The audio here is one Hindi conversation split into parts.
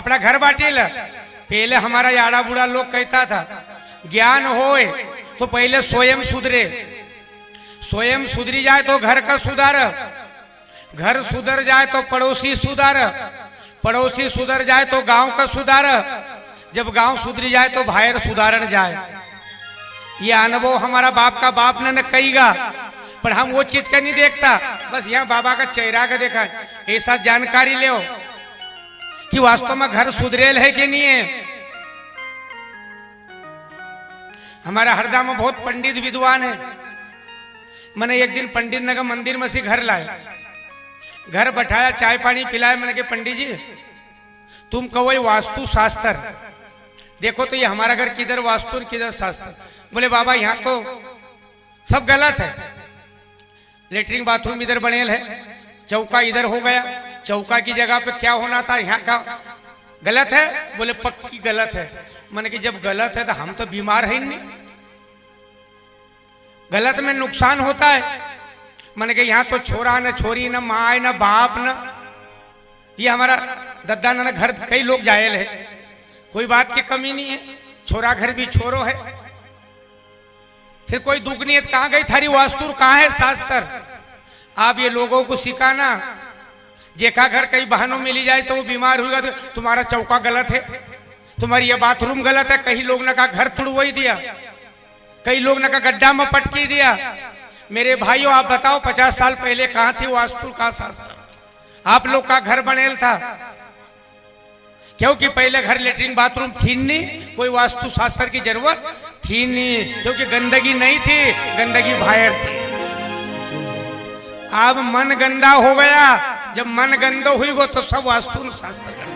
अपना घर बाटेल। पहले हमारा याड़ा बूढ़ा लोग कहता था ज्ञान होए तो पहले स्वयं सुधरे, स्वयं सुधरी जाए तो घर का सुधार, घर सुधर जाए तो पड़ोसी सुधार, पड़ोसी सुधर जाए तो गांव का सुधार, जब गांव सुधरी जाए तो बाहर सुधारण जाए। ये अनुभव हमारा बाप का बाप ने कहीगा, पर हम वो चीज का नहीं देखता, बस यहाँ बाबा का चेहरा का देखा। ऐसा जानकारी ले कि वास्तव में घर सुधरेल है कि नहीं है। हमारा हरदा में बहुत पंडित विद्वान है। मैंने एक दिन पंडित नगर मंदिर में से घर लाए, घर बैठाया, चाय पानी पिलाया। मैंने कहा पंडित जी तुम कहो ये वास्तु शास्त्र देखो तो ये हमारा घर किधर वास्तु किधर शास्त्र। बोले बाबा यहाँ तो सब गलत है, लेटरिन बाथरूम इधर बनेल है, चौका इधर हो गया, चौका की जगह पे क्या होना था यहाँ का गलत है। बोले पक्की गलत है। मैंने कि जब गलत है तो हम तो बीमार है नहीं, गलत में नुकसान होता है। मैंने कि यहाँ तो छोरा न छोरी न माँ न बाप न, ये हमारा दद्दा न घर कई लोग जायल है, कोई बात की कमी नहीं है, छोरा घर भी छोरो है, फिर कोई दुख नहीं है। कहाँ गई थारी वास्तु, कहाँ है शास्त्र। आप ये लोगों को सिखाना, जेका घर कई बहनों मिली जाए तो वो बीमार हुआ तो तुम्हारा चौका गलत है, तुम्हारी ये बाथरूम गलत है। कई लोग ने कहा घर तुड़वाई दिया, कई लोग ने कहा गड्ढा में पटकी दिया। मेरे भाइयों आप बताओ 50 साल पहले कहाँ थी वास्तु का शास्त्र। आप लोग का घर बनेल था क्योंकि पहले घर लेटरिन बाथरूम थी नहीं, कोई वास्तु शास्त्र की जरूरत थी नहीं, क्योंकि गंदगी नहीं थी, गंदगी बाहर थी। अब मन गंदा हो गया, जब मन गंदा हुई गो तो सब वास्तु शास्त्र कर,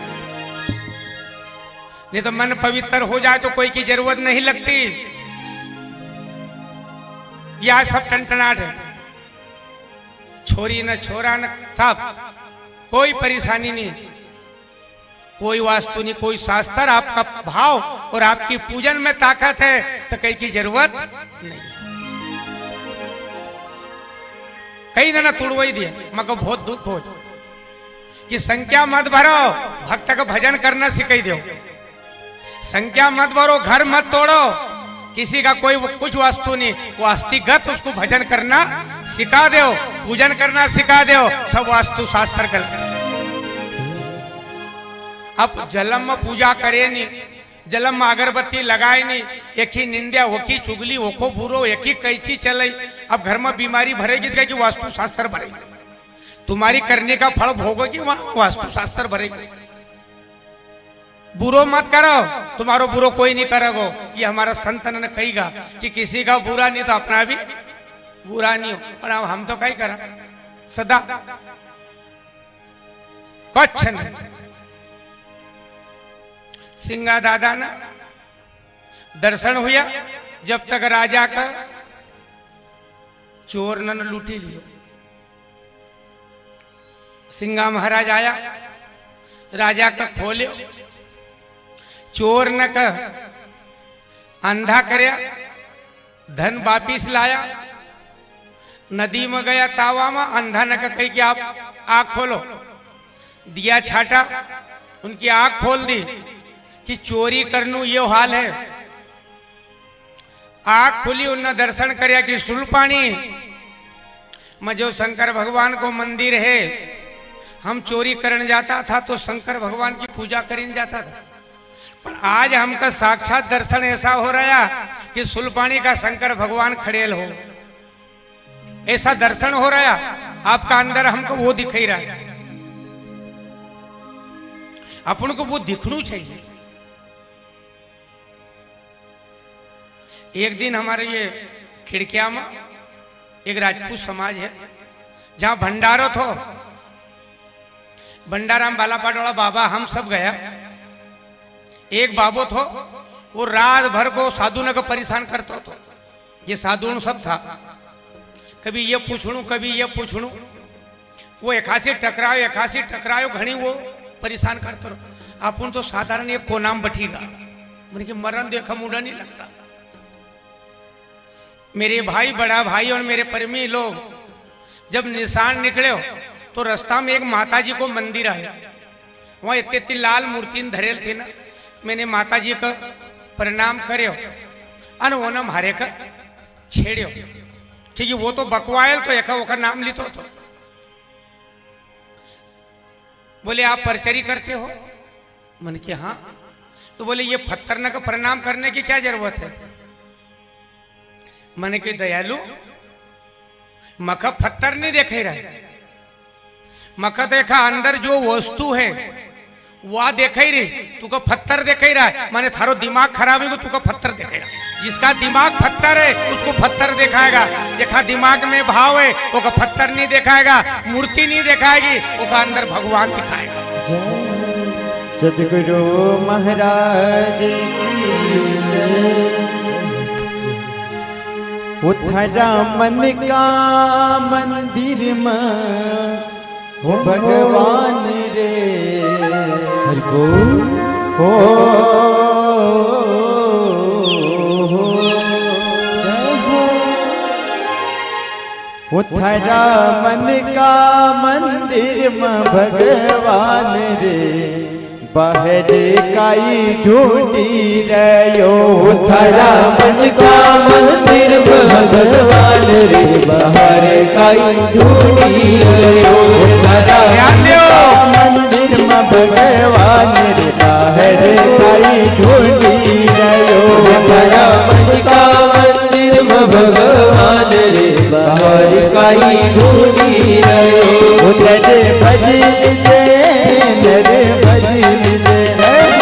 नहीं तो मन पवित्र हो जाए तो कोई की जरूरत नहीं लगती। यह सब टनटनाट है, छोरी न छोरा न सब, कोई परेशानी नहीं, कोई वास्तु नहीं, कोई शास्त्र। आपका भाव और आपकी पूजन में ताकत है तो कहीं की जरूरत नहीं। कहीं ना तुड़वाई दिया, मगर बहुत दुख हो कि संख्या मत भरो, भक्त का भजन करना सिखाई दो। संख्या मत भरो, घर मत तोड़ो, किसी का कोई कुछ वास्तु नहीं, वो अस्थिगत उसको भजन करना सिखा दो, पूजन करना सिखा दो, सब वास्तु शास्त्र गलत। अब जलम में पूजा करे नहीं, जलम में अगरबत्ती लगाए नहीं, एक ही निंदा वकी चुगली ओखो भूरो एक ही कैची चले। अब घर में बीमारी भरेगी तो कि वास्तु शास्त्र भरेगी, तुम्हारी करने का फल भोगोगी वहां वास्तु शास्त्र भरेगी। बुरो मत करो, तुम्हारो बुरो कोई नहीं करेगो। ये हमारा संतन ने कहीगा कि किसी का बुरा नहीं तो अपना भी बुरा नहीं हो, पर हम तो कहीं करा सदा कुछ नहीं। सिंगा दादा ना दर्शन हुआ, जब तक राजा का चोर न लूटी लियो। सिंगा महाराज आया, राजा का खोलियो, चोर न का अंधा करया, धन वापिस लाया, नदी में गया तावा में, अंधा न का कही कि आप आँख खोलो, दिया छाटा, उनकी आँख खोल दी कि चोरी करनू ये हाल है। आँख खुली, उन्होंने दर्शन करया कि सुलपानी में जो शंकर भगवान को मंदिर है, हम चोरी करने जाता था तो शंकर भगवान की पूजा करने जाता था, पर आज हमका साक्षात दर्शन ऐसा हो रहा कि सुलपानी का शंकर भगवान खड़ेल हो, ऐसा दर्शन हो रहा। आपका अंदर हमको वो दिख ही रहा है, अपन को वो दिखना चाहिए। एक दिन हमारे ये खिड़किया में एक राजपूत समाज है जहां भंडारो थो, भंडारा में बालापाट वाला बाबा हम सब गया। एक बाबो थो, वो रात भर को साधु ने को परेशान करता था। ये साधु सब था, कभी ये पूछणू कभी ये पूछणू, वो एकासी टकरायो घनी वो परेशान करते रहो। अपन तो साधारण एक को नाम बठीगा, मैंने कि मरण देखा मुड़ा नहीं लगता। मेरे भाई बड़ा भाई और मेरे परमी लोग जब निशान निकले हो तो रास्ता में एक माताजी को मंदिर आया, वहाँ इतनी लाल मूर्ति धरेल थी ना, मैंने माता जी का प्रणाम करो अन वो न मारे का छेड़ो। ठीक है, वो तो बकवायल तो एक ओकर नाम लितो तो बोले आप परचरी करते हो? मन के हाँ। तो बोले ये पत्थर न का प्रणाम करने की क्या जरूरत है? मन के दयालु मका पत्थर नहीं देखे रहे, मका देखा अंदर जो वस्तु है वह देख ही रही, तू को पत्थर देख ही रहा है। माने थारो दिमाग खराब है तू को पत्थर देख रहा। जिसका दिमाग पत्थर है उसको पत्थर दिखाएगा, जिसका दिमाग में भाव है वो का पत्थर नहीं दिखाएगा, मूर्ति नहीं दिखाएगी, वो का अंदर भगवान दिखाएगा। सतगुरु महाराज उथरा मन का मंदिर में हो भगवान रे हर को हो उथरा मन का मंदिर में भगवान रे बाहर काई ढूंढी रयो। उथरा मन का मंदिर में भगवान रे बाहर काई ढूंढी रयो। उथरा मंदिर में भगवान रे बाहर काई ढूंढी रयो। उथरा मन का मंदिर में भगवान रे बाहर काई ढूंढी रयो। उधर भजिल दे नर भजिल दे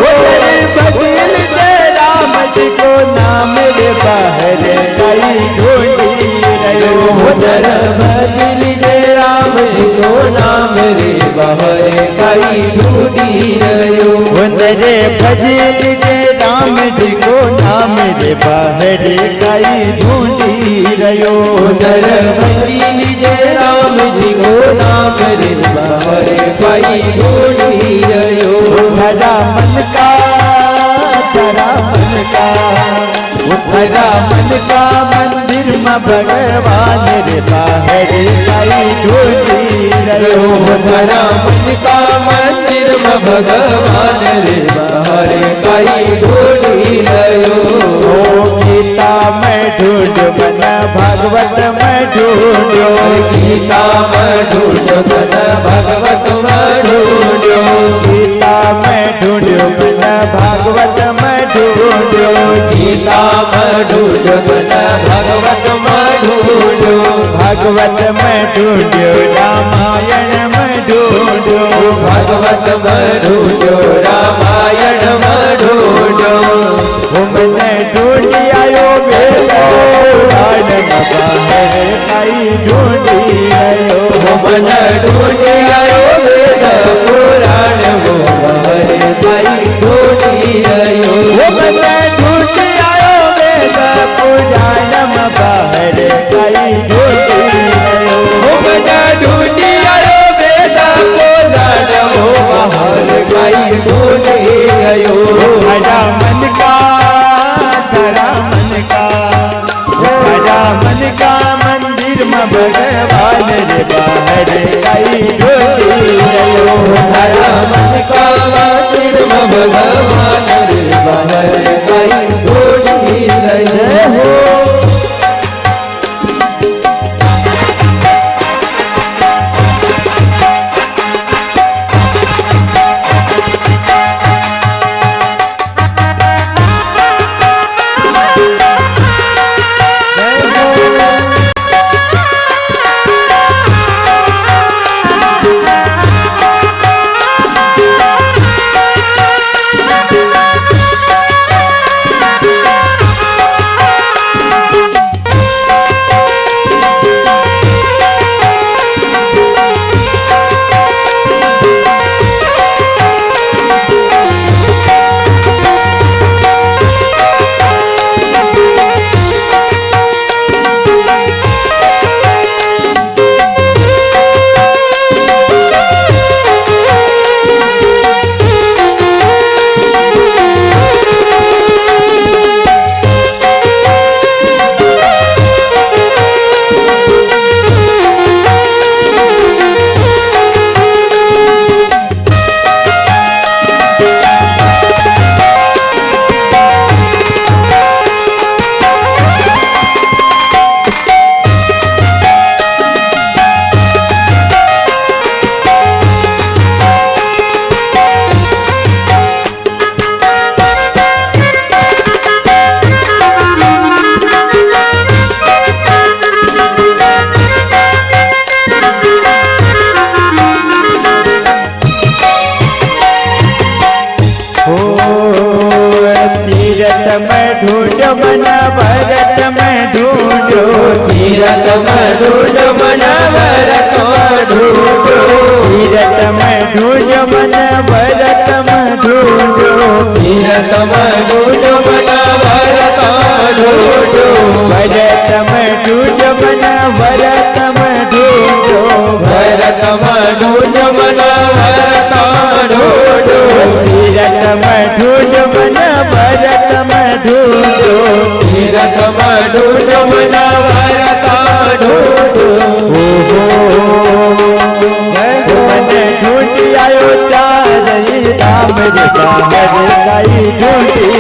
उधर भजिल दे राम जी को नाम रे बाहर काई ढूंढी रयो। उधर भजिल दे राम जी को नाम रे बाहर काई ढूंढी रयो। उधर भजिल दे राम जी को नाम रे बाहर काई ढूंढी रयो। उधर भजिल दे राम जी को नाम रे बाहर काई ढूंढी रयो। उधरा मन का तेरा मन का उधरा मन का मंदिर में भगवान रे बाहर काई ढूंढी रयो। उधरा मन का मंदिर में भगवान रे बाहर काई ढूंढी रयो। गीता में ढूंढ मन भागवत में ढूंढो। गीता में ढूंढ मन भगवत में ढूंढो। गीता में ढूंढ मन भागवत में ढूंढो। गीता में ढूंढ मन भगवत में ढूंढो। भागवत में ढूंढो रामायण में ढूंढो। भागवत में ढूंढो रामायण में ढूंढो। हमने ढूंढ आयो बेलो रान बाहर काई ढूंढी आयो। हमने ढूंढ आयो वेद पुराण वो बाहर काई ढूंढी आयो। हमने ढूंढ आयो वेद पुराण बाहर काई ढूंढी आयो। हमने ढूंढ आयो वेद पुराण वो बाहर काई ढूंढी आयो। हरा मन का तेरा मन का हरा मन का मंदिर में भगवान रे बाहर काई ढूंढी रयो। हरा मन का मंदिर में भगवान रे बाहर काई ढूंढी रयो। तीरथ में ढूंढ मन भरत में ढूंढो तीरथ में ढूंढ मन भरत में ढूंढो तीरथ में ढूंढ मन भरत में ढूंढो तीरथ में ढूंढ मन भरत में ढूंढो भरत में ढूंढ मन भरत में ढूंढो भरत में ढूंढ मन भरत में ढूंढो तीरथ में ढूंढ मन भरत में ढूंढो तीरथ में ढूंढ मन भरत में ढूंढो मन ढूंढ आयो चारई धाम रे बाहर काई ढूंढी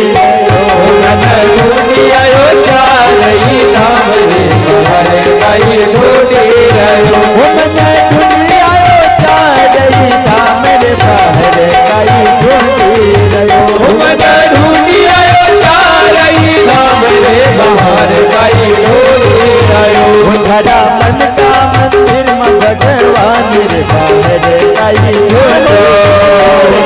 मन ढूंढ आयो चारई धाम रे बाहर काई ढूंढी रहो मन ढूंढ आयो चारई धाम रे बाहर काई ढूंढी रहो मन ढूंढ आयो चारई धाम रे बाहर काई ढूंढी रहो धरा मन का मंदिर में भगवान रे बाहर काई ढूंढो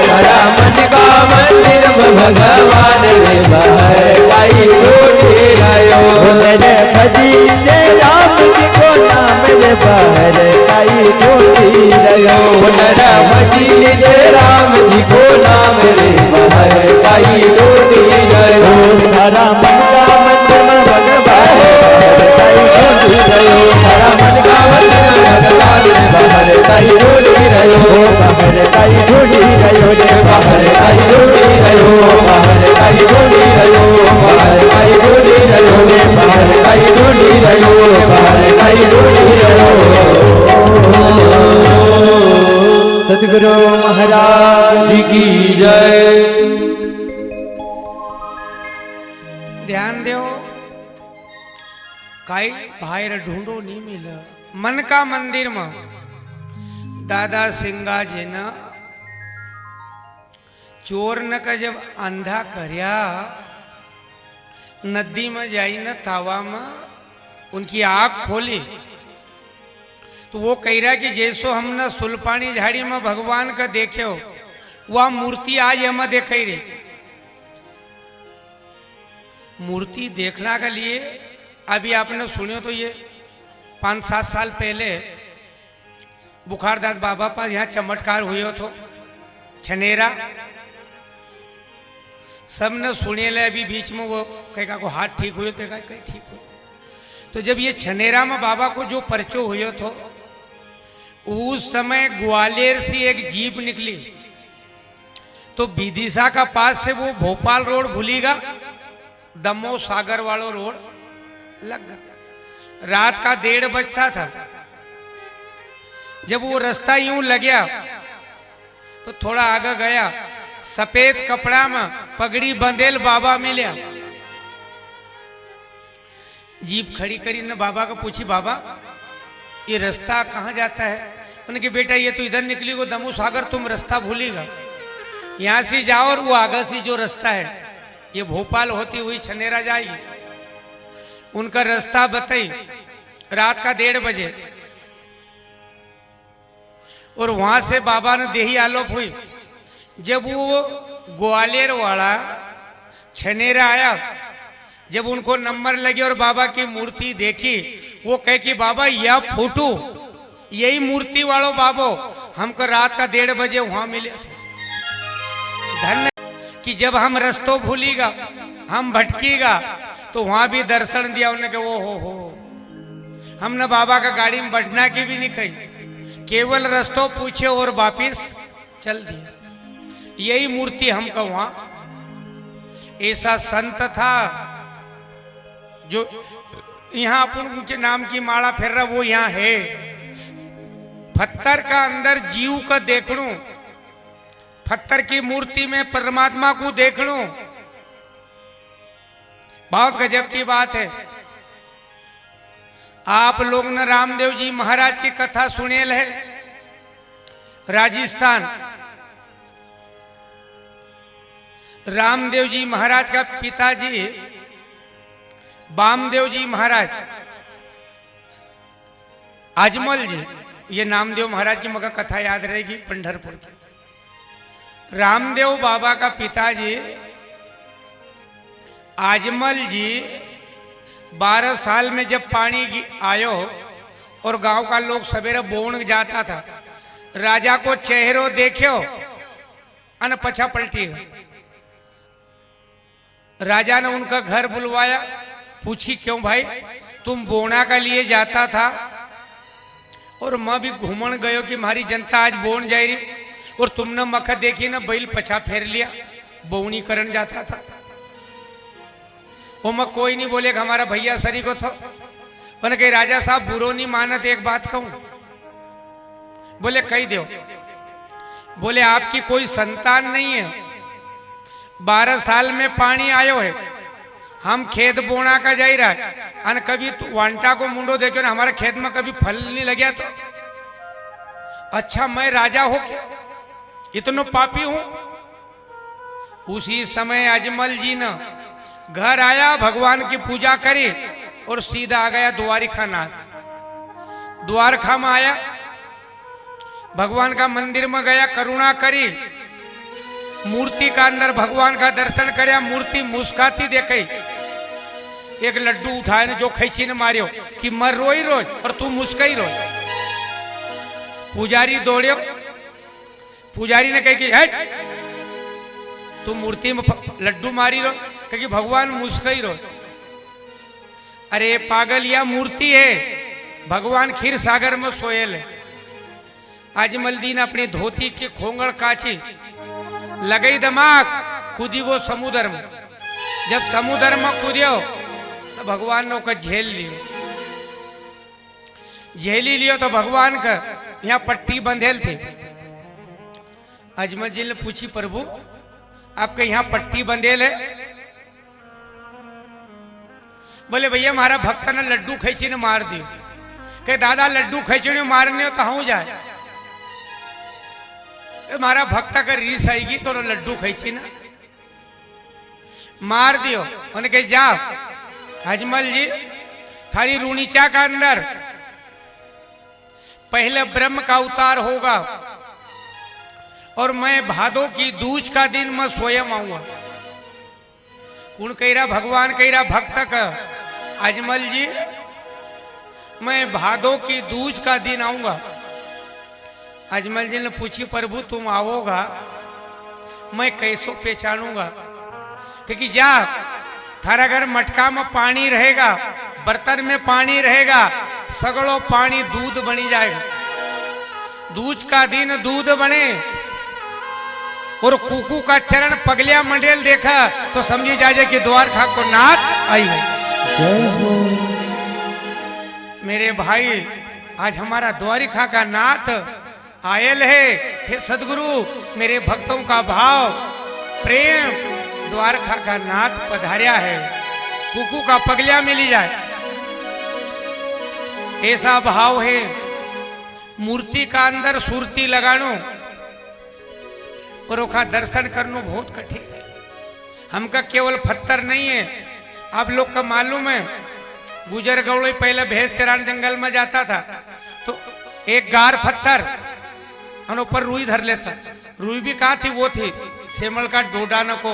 हरा मन का मंदिर में भगवान रे बाहर काई ढूंढी रहो मेरे भजी जय राम जी को नाम रे बाहर काई ढूंढी रहो नरा भजी जय राम जी को नाम रे बाहर काई ढूंढी रहो धरा मन का मंदिर में भगवान काई ढूंढी रहो हरा मन का मंदिर में भगवान रे बाहर काई ढूंढी रहो बाहर काई ढूंढी रहो रे बाहर काई ढूंढी रहो बाहर काई ढूंढी रहो बाहर काई ढूंढी रहो बाहर काई ढूंढी रहो बाहर काई ढूंढी रहो सतगुरु महाराज जी की जय। ध्यान दो काई बाहर ढूंढो नहीं मिल मन का मंदिर में दादा सिंगा जी न चोर न का जब अंधा करया नदी में जाई न तावा में उनकी आँख खोली तो वो कह रहा कि जैसो हमने सुल्पानी झाड़ी में भगवान का देखे हो वह मूर्ति आज हमें देख रही मूर्ति देखना के लिए अभी आपने सुने तो ये 5-7 साल पहले बुखारदास बाबा पास यहाँ चमत्कार हुए तो छनेरा सबने सुने ले अभी बीच में वो कहेगा को हाथ ठीक हुए तो कहीं ठीक हो तो जब ये छनेरा में बाबा को जो परचो हुए तो उस समय ग्वालियर से एक जीप निकली तो विदिशा का पास से वो भोपाल रोड भूलीगा दमो सागर वालों रोड लग गया रात का 1:30 बजता था जब वो रास्ता यूं लग्या तो थोड़ा आगे गया सफेद कपड़ा में पगड़ी बंदेल बाबा मिल्या जीप खड़ी करी ने बाबा को पूछी बाबा ये रास्ता कहाँ जाता है उनके बेटा ये तो इधर निकली वो दमू सागर तुम रास्ता भूलेगा यहाँ से जाओ और वो आगे से जो रास्ता है ये भोपाल होती हुई छनेरा जाएगी उनका रास्ता बताई रात का 1:30 बजे और वहां से बाबा ने देही आलोप हुई जब वो ग्वालियर वाला छनेरा आया जब उनको नंबर लगे और बाबा की मूर्ति देखी वो कहे कि बाबा यह फोटो यही मूर्ति वालों बाबो हमको रात का 1:30 बजे वहां मिले थे धन्य कि जब हम रस्तों भूलीगा हम भटकीगा तो वहां भी दर्शन दिया उन्होंने कहा ओ हो हमने बाबा का गाड़ी में बैठना की भी नहीं कही केवल रस्तों पूछे और वापिस चल दिया यही मूर्ति हमको वहां ऐसा संत था जो यहाँ अपन उनके नाम की माला फेर रहा वो यहाँ है पत्थर का अंदर जीव का देख लूं पत्थर की मूर्ति में परमात्मा को देख लूं बहुत गजब की बात है आप लोग ने रामदेव जी महाराज की कथा सुनेल है राजस्थान रामदेव जी महाराज का पिताजी बामदेव जी महाराज अजमल जी ये नामदेव महाराज की मगर कथा याद रहेगी पंढरपुर की रामदेव बाबा का पिताजी आजमल जी 12 साल में जब पानी आयो और गांव का लोग सवेरे बोण जाता था, राजा को चेहरो देखो अन पछा पलटी। राजा ने उनका घर बुलवाया, पूछी क्यों भाई तुम बोना का लिए जाता था और मैं भी घूमन गयो कि हमारी जनता आज बोन जा रही और तुमने मख देखी ना बैल पछा फेर लिया, बोवनी करन जाता था। वो मैं कोई नहीं बोले कि हमारा भैया सरी को था। मैंने कही राजा साहब बुरो नहीं मानत, एक बात कहूं। बोले कही दो। बोले आपकी कोई संतान नहीं है, 12 साल में पानी आयो है, हम खेत बोना का जा रहा है अन कभी वांटा को मुंडो देखो ना हमारे खेत में कभी फल नहीं लगे तो अच्छा मैं राजा हो क्या इतनो पापी हूं। उसी समय अजमल जी ने घर आया, भगवान की पूजा करी और सीधा आ गया द्वारिका नाथ। द्वारका में आया, भगवान का मंदिर में गया, करुणा करी, मूर्ति का अंदर भगवान का दर्शन करया, मूर्ति मुस्काती देखी। एक लड्डू उठाए ने जो खैची ने मारियो कि मर रोई रोज और तू मुस्काई रोज। पुजारी दौड़ियो, पुजारी ने कही कि हट तू मूर्ति में लड्डू मारी रो, क्योंकि भगवान मुस्काई रो। अरे पागल या मूर्ति है, भगवान क्षीर सागर में सोयल है। अजमल दी ने अपनी धोती की खोंगड़ काची, लगई दिमाग, कूदी वो समुद्र में। जब समुद्र में कूदियो तो भगवान ने झेल लियो, झेली लियो तो भगवान का यहाँ पट्टी बंधेल थे। अजमल जी ने पूछी प्रभु आपके यहाँ पट्टी बंधेल है? बोले भैया हमारा भक्त ने लड्डू खैची ने मार दियो। कहे दादा लड्डू खैचड़ी मारने हो तो हाँ जाए, हमारा भक्त अगर रीस आएगी तो लड्डू खैची ना मार दियो। उन्हें कहे जाओ अजमल जी थारी रूनीचा का अंदर पहले ब्रह्म का अवतार होगा और मैं भादो की दूज का दिन मैं स्वयं आऊंगा। कौन कह रहा? भगवान कह रहा भक्त का अजमल जी मैं भादो की दूज का दिन आऊंगा। अजमल जी ने पूछी प्रभु तुम आओगा मैं कैसो पहचानूंगा? क्योंकि जा थारा घर मटका में पानी रहेगा, बर्तन में पानी रहेगा, सगड़ो पानी दूध बनी जाएगा। दूज का दिन दूध बने और कुकू का चरण पगलिया मंडेल देखा तो समझी जाए कि द्वारका को नाथ आई है। मेरे भाई आज हमारा द्वारिका का नाथ आयल है। हे सदगुरु मेरे भक्तों का भाव प्रेम द्वारका का नाथ पधारिया है, कुकू का पगलिया मिली जाए ऐसा भाव है। मूर्ति का अंदर सुरती लगानो और उसका दर्शन करना बहुत कठिन है। हमका केवल पत्थर नहीं है, आप लोग का मालूम है गुजर गौड़ पहले भैंस चरान जंगल में जाता था तो एक गार पत्थर ऊपर रुई धर लेता। रुई भी कहा थी? वो थी सेमल का डोडा न को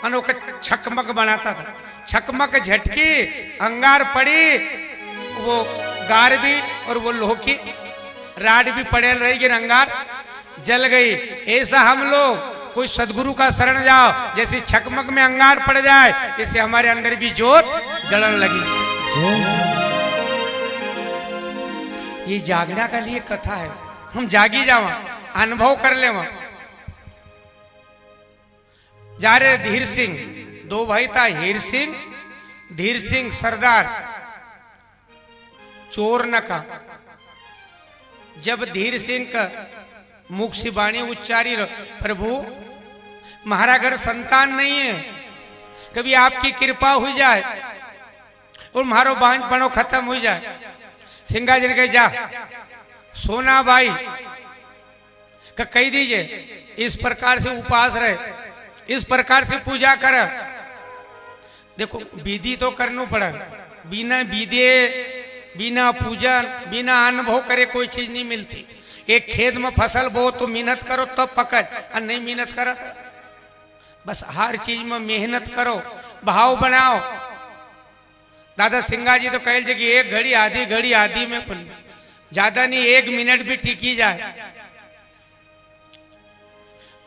अनोखा छकमक बनाता था। छकमक झटकी अंगार पड़ी, वो गार भी और वो लोह की राड भी पड़े रहेगी, अंगार जल गई। ऐसा हम लोग कोई सदगुरु का शरण जाओ जैसे छकमक में अंगार पड़ जाए, इससे हमारे अंदर भी जोत जलन लगी। ये जागना का लिए कथा है, हम जागी जावा अनुभव कर ले। जा रहे धीर सिंह, दो भाई था हीर सिंह, धीर सिंह सरदार चोर न का। जब धीर सिंह का मुख से वाणी उच्चारी प्रभु महारा घर संतान नहीं है, कभी आपकी कृपा हो जाए और मारो बांझपनो खत्म हो जाए। सिंगा जी ने कहा जा सोना भाई का कह दीजिए इस प्रकार से उपास रहे, इस प्रकार से पूजा कर। देखो विधि तो करना पड़ा, बिना विधि बिना पूजन बिना अनुभव करे कोई चीज नहीं मिलती। एक खेत में फसल बो तो मेहनत करो तब पकड़, और नहीं मेहनत करो बस हर चीज में मेहनत करो भाव बनाओ। दादा सिंगा जी तो कहल छे कि एक घड़ी आधी में पण ज्यादा नहीं, 1 मिनट भी टिकी जाए।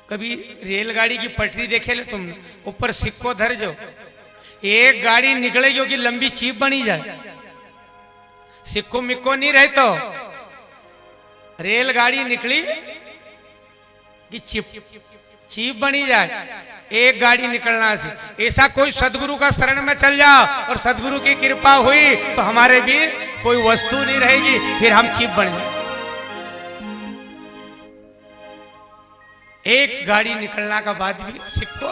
कभी रेलगाड़ी की पटरी देखे ले तुम, ऊपर सिक्को धर जो, एक गाड़ी निकलेगी कि लंबी चीप बनी जाए। सिक्को मिक्को नहीं रहे तो रेलगाड़ी निकली कि चीप बनी जाए। एक गाड़ी निकलना से ऐसा कोई सदगुरु का शरण में चल जाओ और सदगुरु की कृपा हुई तो हमारे भी कोई वस्तु नहीं रहेगी, फिर हम चीप बन जाए। एक गाड़ी निकलना का बाद भी सिक्को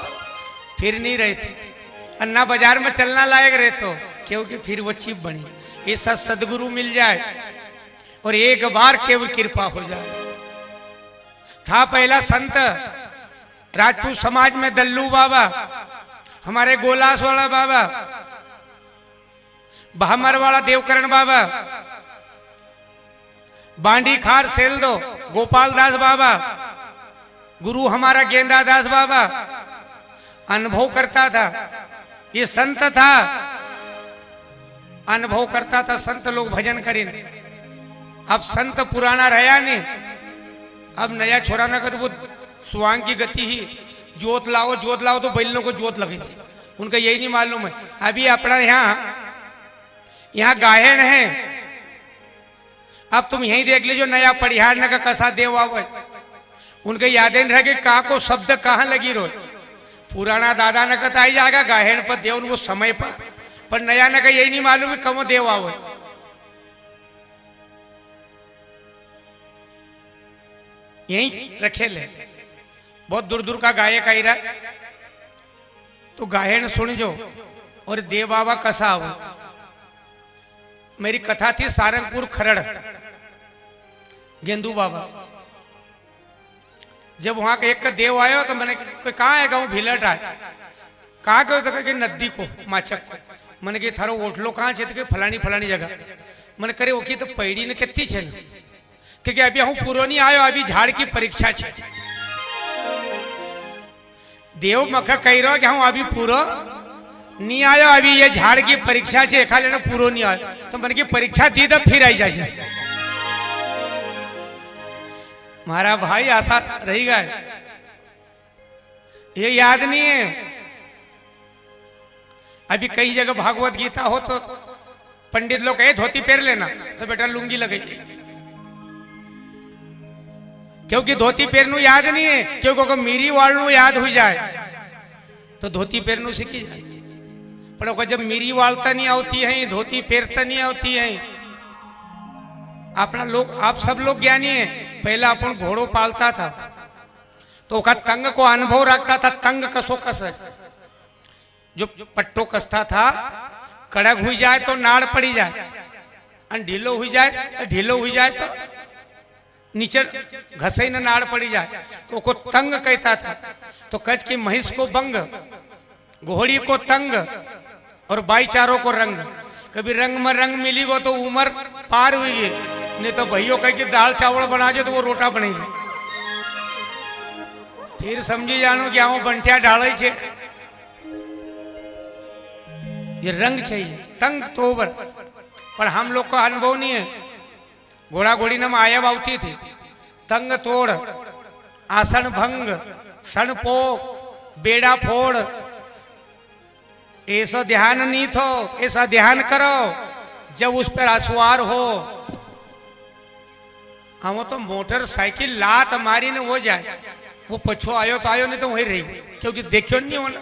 फिर नहीं रहते, अन्ना बाजार में चलना लायक रहे तो, क्योंकि फिर वो चीप बनी। ऐसा सदगुरु मिल जाए और एक बार केवल कृपा हो जाए। था पहला संत राजपूत समाज में दल्लू बाबा, हमारे गोलास वाला बाबा, बहमर वाला देवकरण बाबा, बांडी खार सेलदो गोपाल दास बाबा, गुरु हमारा गेंदा दास बाबा अनुभव करता था। ये संत था, अनुभव करता था, संत लोग भजन करें। अब संत पुराना रहा नहीं, अब नया छोरा ना कर वो स्वांग की गति ही जोत लाओ तो बैलों को जोत लगी थी, उनका यही नहीं मालूम है। अभी अपना यहाँ गायन है, अब तुम यही देख लीजिए नया परिहार न का कसा देव आवे, उनके यादें रह गए कहा को शब्द कहाँ लगी रो। पुराना दादा न कत आई जाएगा गायन पर देव वो समय पर नया न का यही नहीं मालूम है कमो देव आवे। यही रखे ले, बहुत दूर दूर का गायक आई रहा, तो गायन सुन जो और देव बाबा कसा हो। मेरी कथा थी सारंगपुर खरड़ गेंदू बाबा, जब वहां का एक का देव आया तो मैंने कोई कहाँ है गाँव भिलट आए, कहाँ गए तो कि नदी को माचक को, मैंने कि थारो ओठलो कहाँ छे तो फलानी फलानी जगह, मैंने करे ओकी तो पैड़ी ने कितनी छे क्योंकि अभी हूँ पूरो नहीं आयो, अभी झाड़ की परीक्षा छे। देव मखा कह रहा कि हूँ अभी पूरो नहीं आयो, अभी ये झाड़ की परीक्षा छे, एखा लेना पूरो नहीं आयो, तो मैंने की परीक्षा दी तो फिर आई जाए। हमारा भाई आशा रही गए, ये याद नहीं है। अभी कई जगह भागवत गीता हो तो पंडित लोग कहे धोती पहन लेना, तो बेटा लुंगी लगाई, क्योंकि धोती पहनू याद नहीं है, क्योंकि मीरी वालू याद हो जाए तो धोती पहनू सीखी जाए। पर जब मीरी वालता नहीं आती है, धोती पहनता नहीं आती है। अपना लोग आप सब लोग ज्ञानी है, पहला अपन घोड़ो पालता था तो उसका तंग को अनुभव रखता था, तंग कसो कस जो पट्टो कसता था, कड़क हुई जाए तो नाड़ पड़ी जाए, ढीलो हुई जाए तो नीचे घसे न नाड़ पड़ी जाए, तो को तंग कहता था। तो कच की महिष को बंग, घोड़ी को तंग और भाईचारों को रंग। कभी रंग में रंग मिली वो तो उम्र पार हुई है, नहीं तो भैया कह के दाल चावल बना दे तो वो रोटा बनेगी, फिर समझी जानो कि आओ बंटिया डाले छे। ये रंग चाहिए, तंग तो ओवर, पर हम लोग को अनुभव नहीं है। घोड़ा घोड़ी न आयब आवती थी, तंग तोड़, आसन भंग, सन पो, बेड़ा फोड़, ऐसा ध्यान नहीं थो। ऐसा ध्यान करो जब उस पर आसवार हो। हम तो मोटरसाइकिल लात मारी ने हो जाए, वो पछो आयो तो आयो, नहीं तो वही रही, क्योंकि देखियो नहीं होना।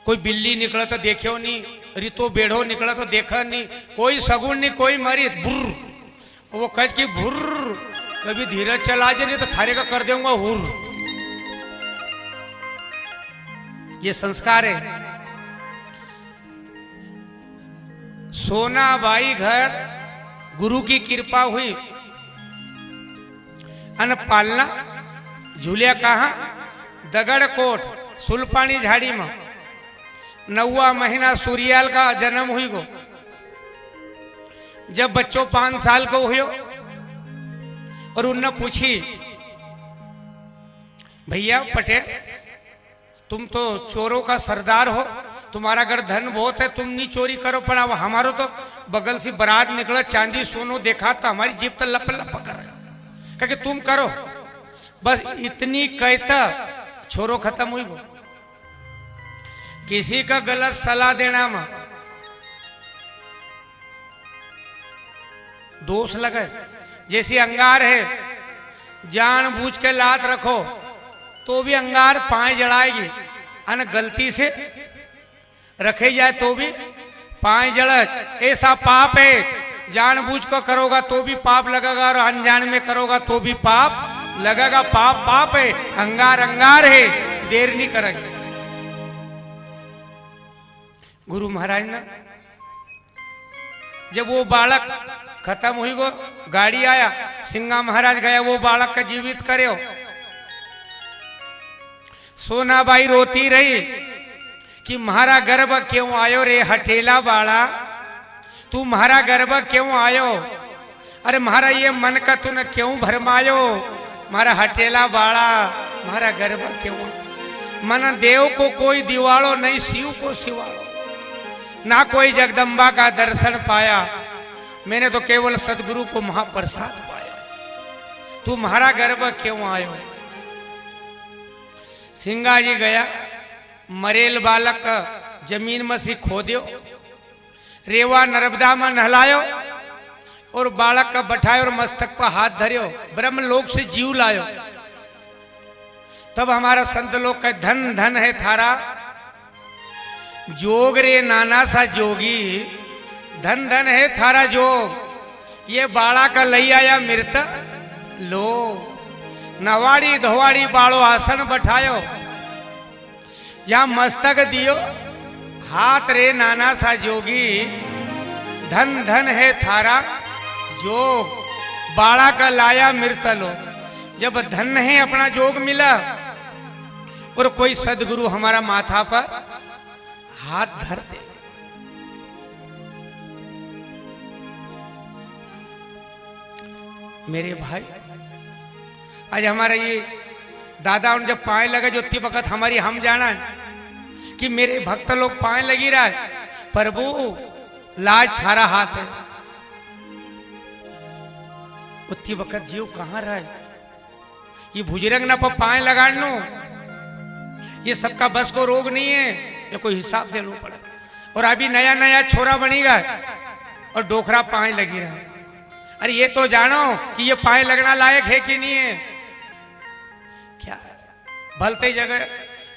कोई बिल्ली निकला तो देखियो नहीं, रितो बेढ़ो निकला तो देखा नहीं, कोई सगुन नहीं, कोई मरी बुर्र, वो कह कि बुर्र, कभी धीरज चला जाए नहीं तो थारे का कर दूंगा हुर। ये संस्कार है। सोना बाई घर गुरु की कृपा हुई, अन पालना झूलिया कहा दगड़ कोट सुलपानी झाड़ी में। 9वां महीना सूर्याल का जन्म हुई गो। जब बच्चों 5 साल को हुयो और उनने पूछी भैया पटेल तुम तो चोरों का सरदार हो, तुम्हारा अगर धन बहुत है तुम नहीं चोरी करो, पर अब हमारो तो बगल से बारात निकला चांदी सोनो देखा तो हमारी जीप तो लप लप कर रहे कि तुम करो। बस इतनी कहता छोरो खत्म हुई। वो किसी का गलत सलाह देना में दोष लगे। जैसे अंगार है, जानबूझ के लात रखो तो भी अंगार पाए जड़ाएगी, अन गलती से रखे जाए तो भी पाए जड़े। ऐसा पाप है, जानबूझ को करोगा तो भी पाप लगेगा और अनजान में करोगा तो भी पाप लगेगा। पाप पाप है, अंगार अंगार है, देर नहीं करेंगे। गुरु महाराज ने जब वो बालक खत्म हुई, गो गाड़ी आया, सिंगा महाराज गया वो बालक का जीवित करे। सोनाबाई रोती रही कि म्हारा गर्भ क्यों आयो रे हठेला बाड़ा, तू म्हारा गर्भ क्यों आयो? अरे म्हारा ये मन का तूने क्यों भरमायो? म्हारा हठेला बाड़ा म्हारा गर्भ क्यों? मन देव को कोई दिवालो नहीं, शिव को सिवालो, ना कोई जगदम्बा का दर्शन पाया, मैंने तो केवल सदगुरु को महाप्रसाद पाया। तू म्हारा गर्भ क्यों आयो? सिंगा जी गया, मरेल बालक जमीन में से खोद्यो, रेवा नर्मदा में नहलायो और बालक का बैठायो और मस्तक पर हाथ धरियो, ब्रह्मलोक से जीव लायो। तब हमारा संत लोग का धन धन है थारा जोग रे नाना सा जोगी, धन धन है थारा जोग। ये बाड़ा का लई आया मृत लो, नवाड़ी धोवाड़ी बाड़ो आसन बैठायो, जहां मस्तक दियो हाथ रे नाना सा जोगी, धन धन है थारा जोग। बाड़ा का लाया मृत लो। जब धन है अपना जोग मिला और कोई सदगुरु हमारा माथा पर हाथ धर दे, मेरे भाई आज हमारा ये दादा उन जब पाए लगे जो उतनी वक्त हमारी हम जाना कि मेरे भक्त लोग पाए लगी रहा है, प्रभु लाज थारा हाथ है। उतनी वक्त जीव कहां रहा है? ये भुजरंग ना पर पाए लगाड़नो, ये सबका बस को रोग नहीं है, ये कोई हिसाब दे लो पड़ा। और अभी नया नया छोरा बनेगा और डोखरा पाए लगी रहा है। अरे ये तो जानो कि ये पाए लगना लायक है कि नहीं है? क्या भलते जगह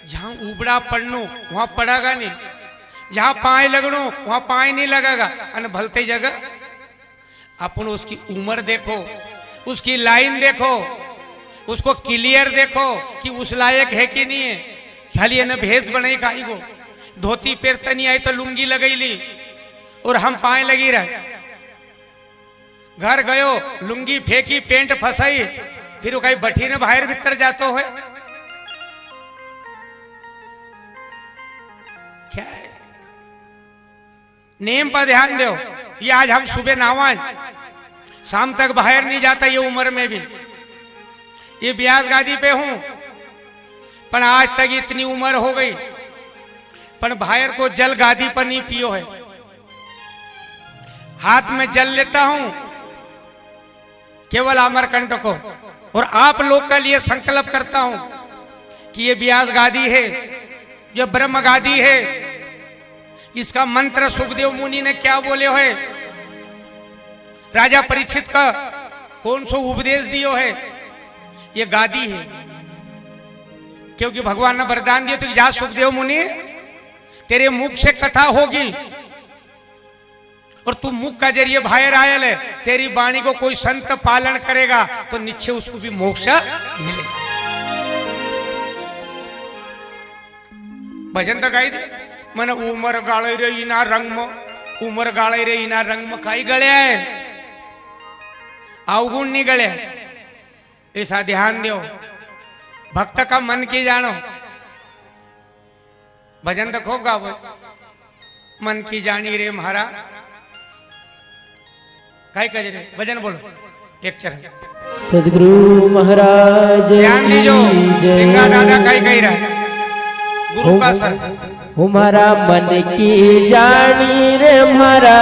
जहां उबड़ा पड़नो वहां पड़ेगा नहीं, जहां पाए लगनो वहां पाए नहीं लगेगा। अन भलते जगह अपन उसकी उम्र देखो, उसकी लाइन देखो, उसको क्लियर देखो कि उस लायक है कि नहीं है। खाली न भेष बने काई गो, धोती पेरता नहीं आई तो लुंगी लगई ली और हम पाए लगी रहे। घर गयो लुंगी फेंकी, पेंट फसाई, फिर वो कहीं बठी ने बाहर भीतर जातो है। क्या है? नेम पर ध्यान दो। ये आज हम सुबह नहावा, शाम तक बाहर नहीं जाता ये उम्र में भी। ये ब्यास गादी पे हूं पर आज तक इतनी उम्र हो गई पर बाहर को जल गादी पर नहीं पियो है। हाथ में जल लेता हूं केवल अमरकंठ को, और आप लोग के लिए संकल्प करता हूं कि ये ब्यास गादी है, ये ब्रह्म गादी है। इसका मंत्र सुखदेव मुनि ने क्या बोले है, राजा परीक्षित का कौन सो उपदेश दियो है, ये गादी है। क्योंकि भगवान ने वरदान दिया तो जा सुखदेव मुनि तेरे मुख से कथा होगी और तू मुख का जरिए बाहर आयल है, तेरी वाणी को कोई संत पालन करेगा तो निश्चय उसको भी मोक्ष मिलेगा। भजन तो गाई दे मन उमर गाड़े रे इना रंग में, उमर गाड़े रे इना रंग में काई गले है, अवगुण नहीं गले। ऐसा ध्यान दो, भक्त का मन की जानो। भजन तो खूब गाओ, मन की जानी रे म्हारा काय कह रे, भजन बोलो एक चरण। सदगुरु महाराज ध्यान दीजो, सिंगा दादा काय कह रहा है, गुरु का सर हमारा मन की जानी रे हमारा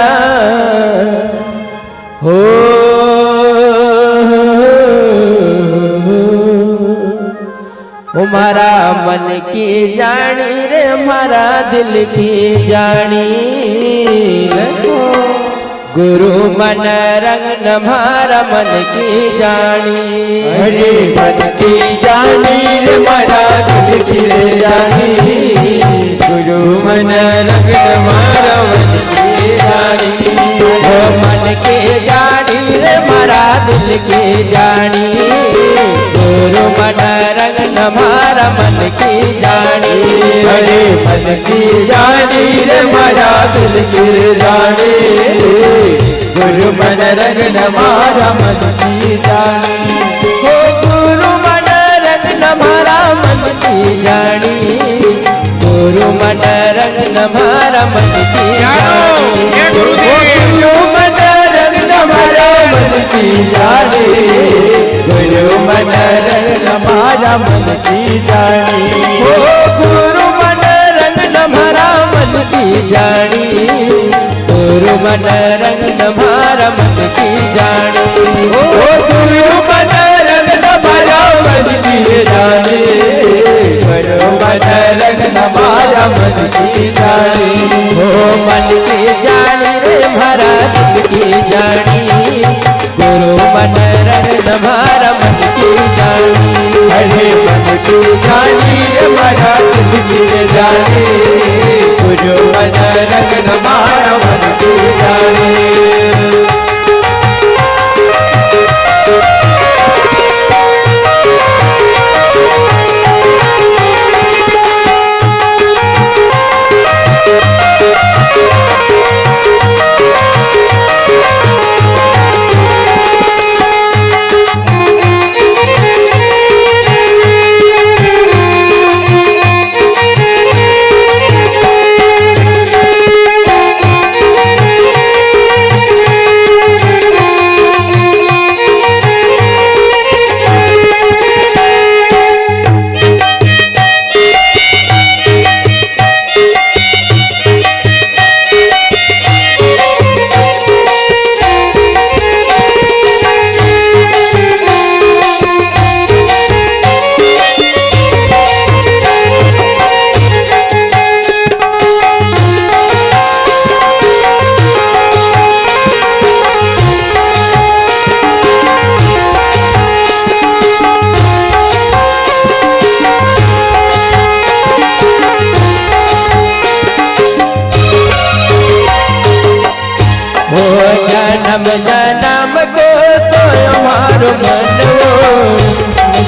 हो हमारा मन की जानी रे हमारा दिल की जानी गुरु मन रंग हमारा मन की जानी अरे मन की जानी रे मारा दिल की रे जानी गुरु मन रंग हमारा मन की जानी ओ मन के जानी रे हमारा दिल की जानी गुरु मन रंग हमारा मन की जानी अरे मन की जानी रे मारा दिल की रे जानी गुरु मन रंग हमारा मन की जानी ओ गुरु मन रंग हमारा मन की जानी गुरु मन रंग हमारा मन की जानी ये गुरुदेव गुरु मन रंग हमारा मन की जानी गुरु मन रंग हमारा मन की जानी ओ गुरु मन रंग हमारा मन की जानी गुरु मन रंग हमारा मन की जानी ओ गुरु मन रंग हमारा मन की जानी गुरु मन रंग हमारा मन की जानी ओ मन की जानी रे हमारा दिल की जानी गुरु मन रंग हमारा मन की जानी अरे मन की जानी हमारा दिल की जानी गुरु मन रंग हमारा मन की जानी जन्म जन्म को तो हमारो मन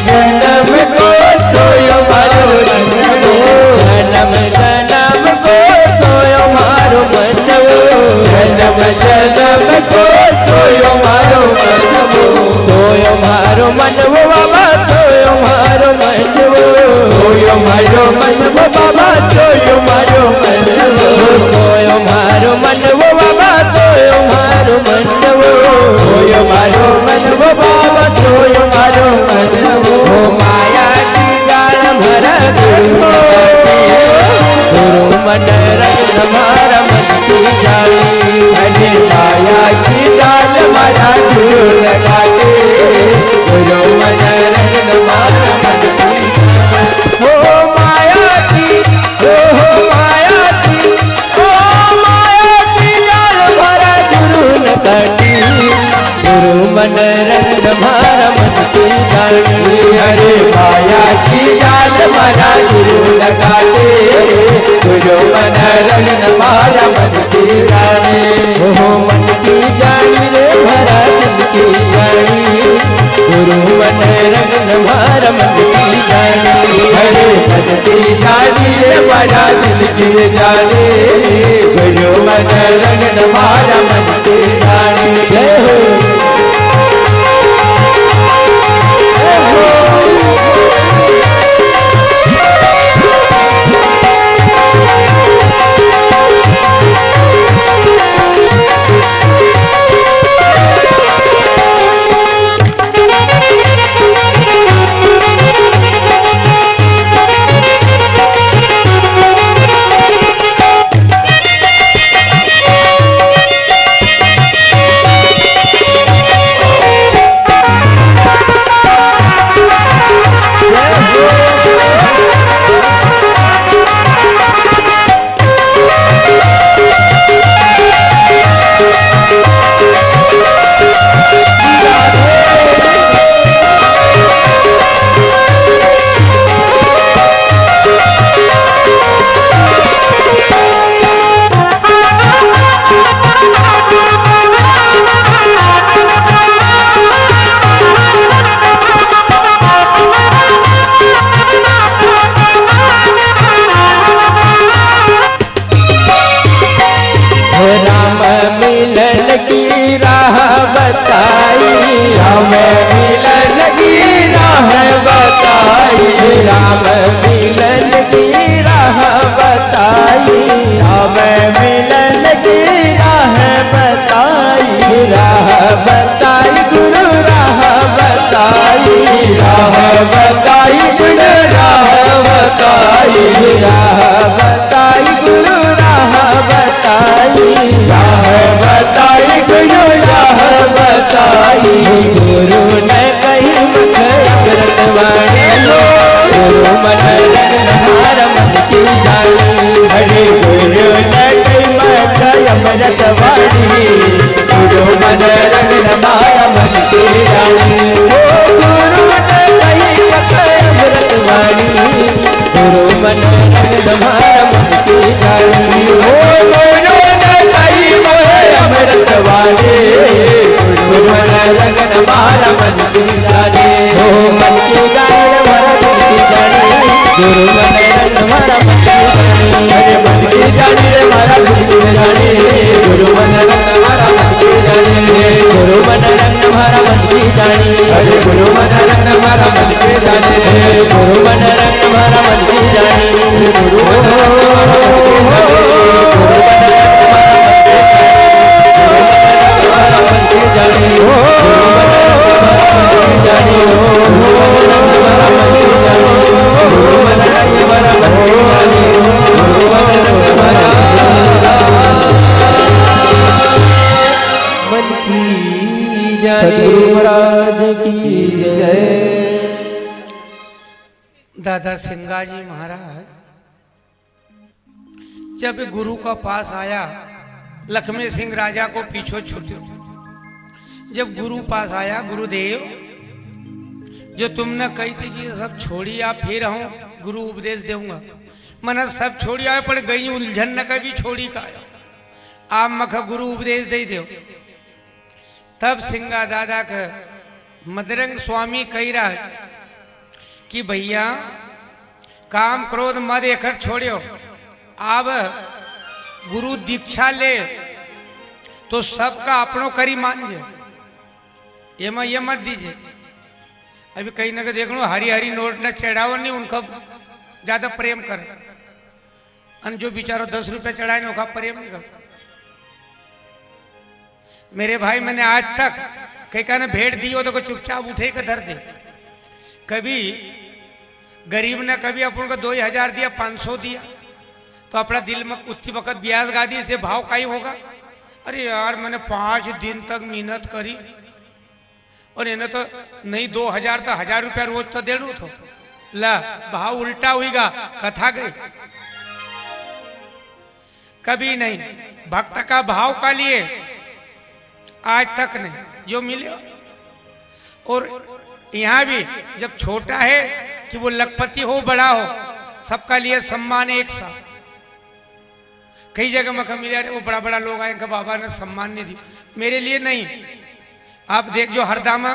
जन्म को सोयो मारो रंग जन्म जन्म को तो हमारो मन जन्म जन्म को सोयो मारो मन सोयो मारो मन वो बाबा सोयो मारो मन सोयो मारो मन बाबा सोयो मारो मन सोयो मारो मन वो बाबा सोयो मारो मन सोयो मारो मन बाबा सोयो मारो मन ओ माया की जाल भरा गुरु मन रंग हमारा मन की जानी अरे माया की जाल मारा गुरु लगाते गुरु मन रंग हमारा मन की हो माया की हो माया की हो माया की जाल भरा गुरु लगाती गुरु मन रंग हमारा मन की जानी अरे माया की जाल मारा गुरु लगाते गुरु मन रंग हमारा मन की जाने हो मन की जानी रे भरा दिल की जानी गुरु मन रंग हमारा मन की जानी अरे मन की जानी रे मारा दिल की जाने गुरु मन रंग हमारा मन की जाने जय हो राह बताई गुण राह बताई, राह बताई गुरु राह बताई, राह बताई गुण राह बताई। गुरु ने कही मुख अमृत वाणी, गुरु मन रंग हमारा मन की जानी। हरे गुरु ने कही मुख अमृत वाणी, गुरु मन रंग हमारा मन की जानी। गुरु ने कही मुख अमृत वाणी, गुरु मन रंग हमारा मन की जानी। गुरु ने कही मुख अमृत वाणी, गुरु मन रंग हमारा मन की जानी। मन की जान हमारा मन की जानी, गुरु मन रंग हमारा मन की जानी। हरे मन की जानी रे हमारा मन की जानी, गुरु मन रंग हमारा मन की जानी। गुरु मन रंग हमारा मन की जानी, हरे गुरु मन रंग हमारा मन की जानी। गुरु मन रंग हमारा मन की जानी। गुरु मन मन की जानी, सद्गुरु महाराज की जय। दादा सिंगा जी महाराज जब गुरु का पास आया, लक्ष्मी सिंह राजा को पीछे छूटे। जब गुरु पास आया, गुरुदेव जो तुमने कही थी कि सब छोड़ी आप फिर हूं गुरु उपदेश दूंगा, मन सब छोड़ी आए पर गई उलझन न कभी छोड़ी का आयो, आप मख गुरु उपदेश दे दो। तब सिंगा दादा का मदरंग स्वामी कही रहा है कि भैया काम क्रोध मद एकर छोड़ियो, अब गुरु दीक्षा ले तो सबका अपनों करी मान जे, ये मत दीजिए। अभी कहीं ना कहीं देख लो हरी हरी नोट न चढ़ाओ नहीं, उनका ज्यादा प्रेम कर, अन जो बेचारो 10 रुपये चढ़ाए ना उनका प्रेम नहीं कर। मेरे भाई मैंने आज तक कहीं का ना भेंट दी हो तो को चुपचाप उठे के धर दे। कभी गरीब ने कभी अपन को 2000 दिया, 500 दिया, तो अपना दिल में उतनी वक्त ब्याज गादी से भाव का ही होगा। अरे यार मैंने 5 दिन तक मेहनत करी और इन्हें तो नहीं 2000 तो 1000 रुपया रोज तो देना थो, ला भाव उल्टा हुईगा, कथा गई। कभी नहीं भक्त का भाव का लिए आज तक नहीं जो मिले। और यहाँ भी जब छोटा है कि वो लखपति हो बड़ा हो, सबका लिए सम्मान एक सा। कई जगह में मिले अरे वो बड़ा बड़ा लोग आए इनका बाबा ने सम्मान नहीं दी, मेरे लिए नहीं। आप देख जो हरदामा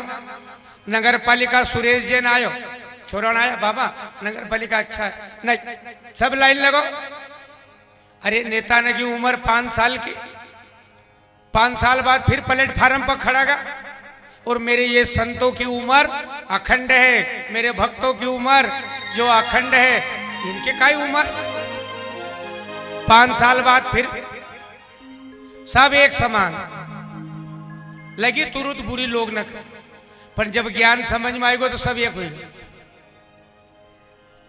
नगर पालिका सुरेश जैन आयो, छोरण आया बाबा नगर पालिका अच्छा है, नहीं सब लाइन लगो। अरे नेता ने की उम्र 5 साल की, 5 साल बाद फिर प्लेटफार्म पर खड़ा गा। और मेरे ये संतों की उम्र अखंड है, मेरे भक्तों की उम्र जो अखंड है, इनके काई उम्र 5 साल बाद फिर सब एक समान लगी। तुरंत बुरी लोग न कर, पर जब ज्ञान समझ में आएगा तो सब एक होगा।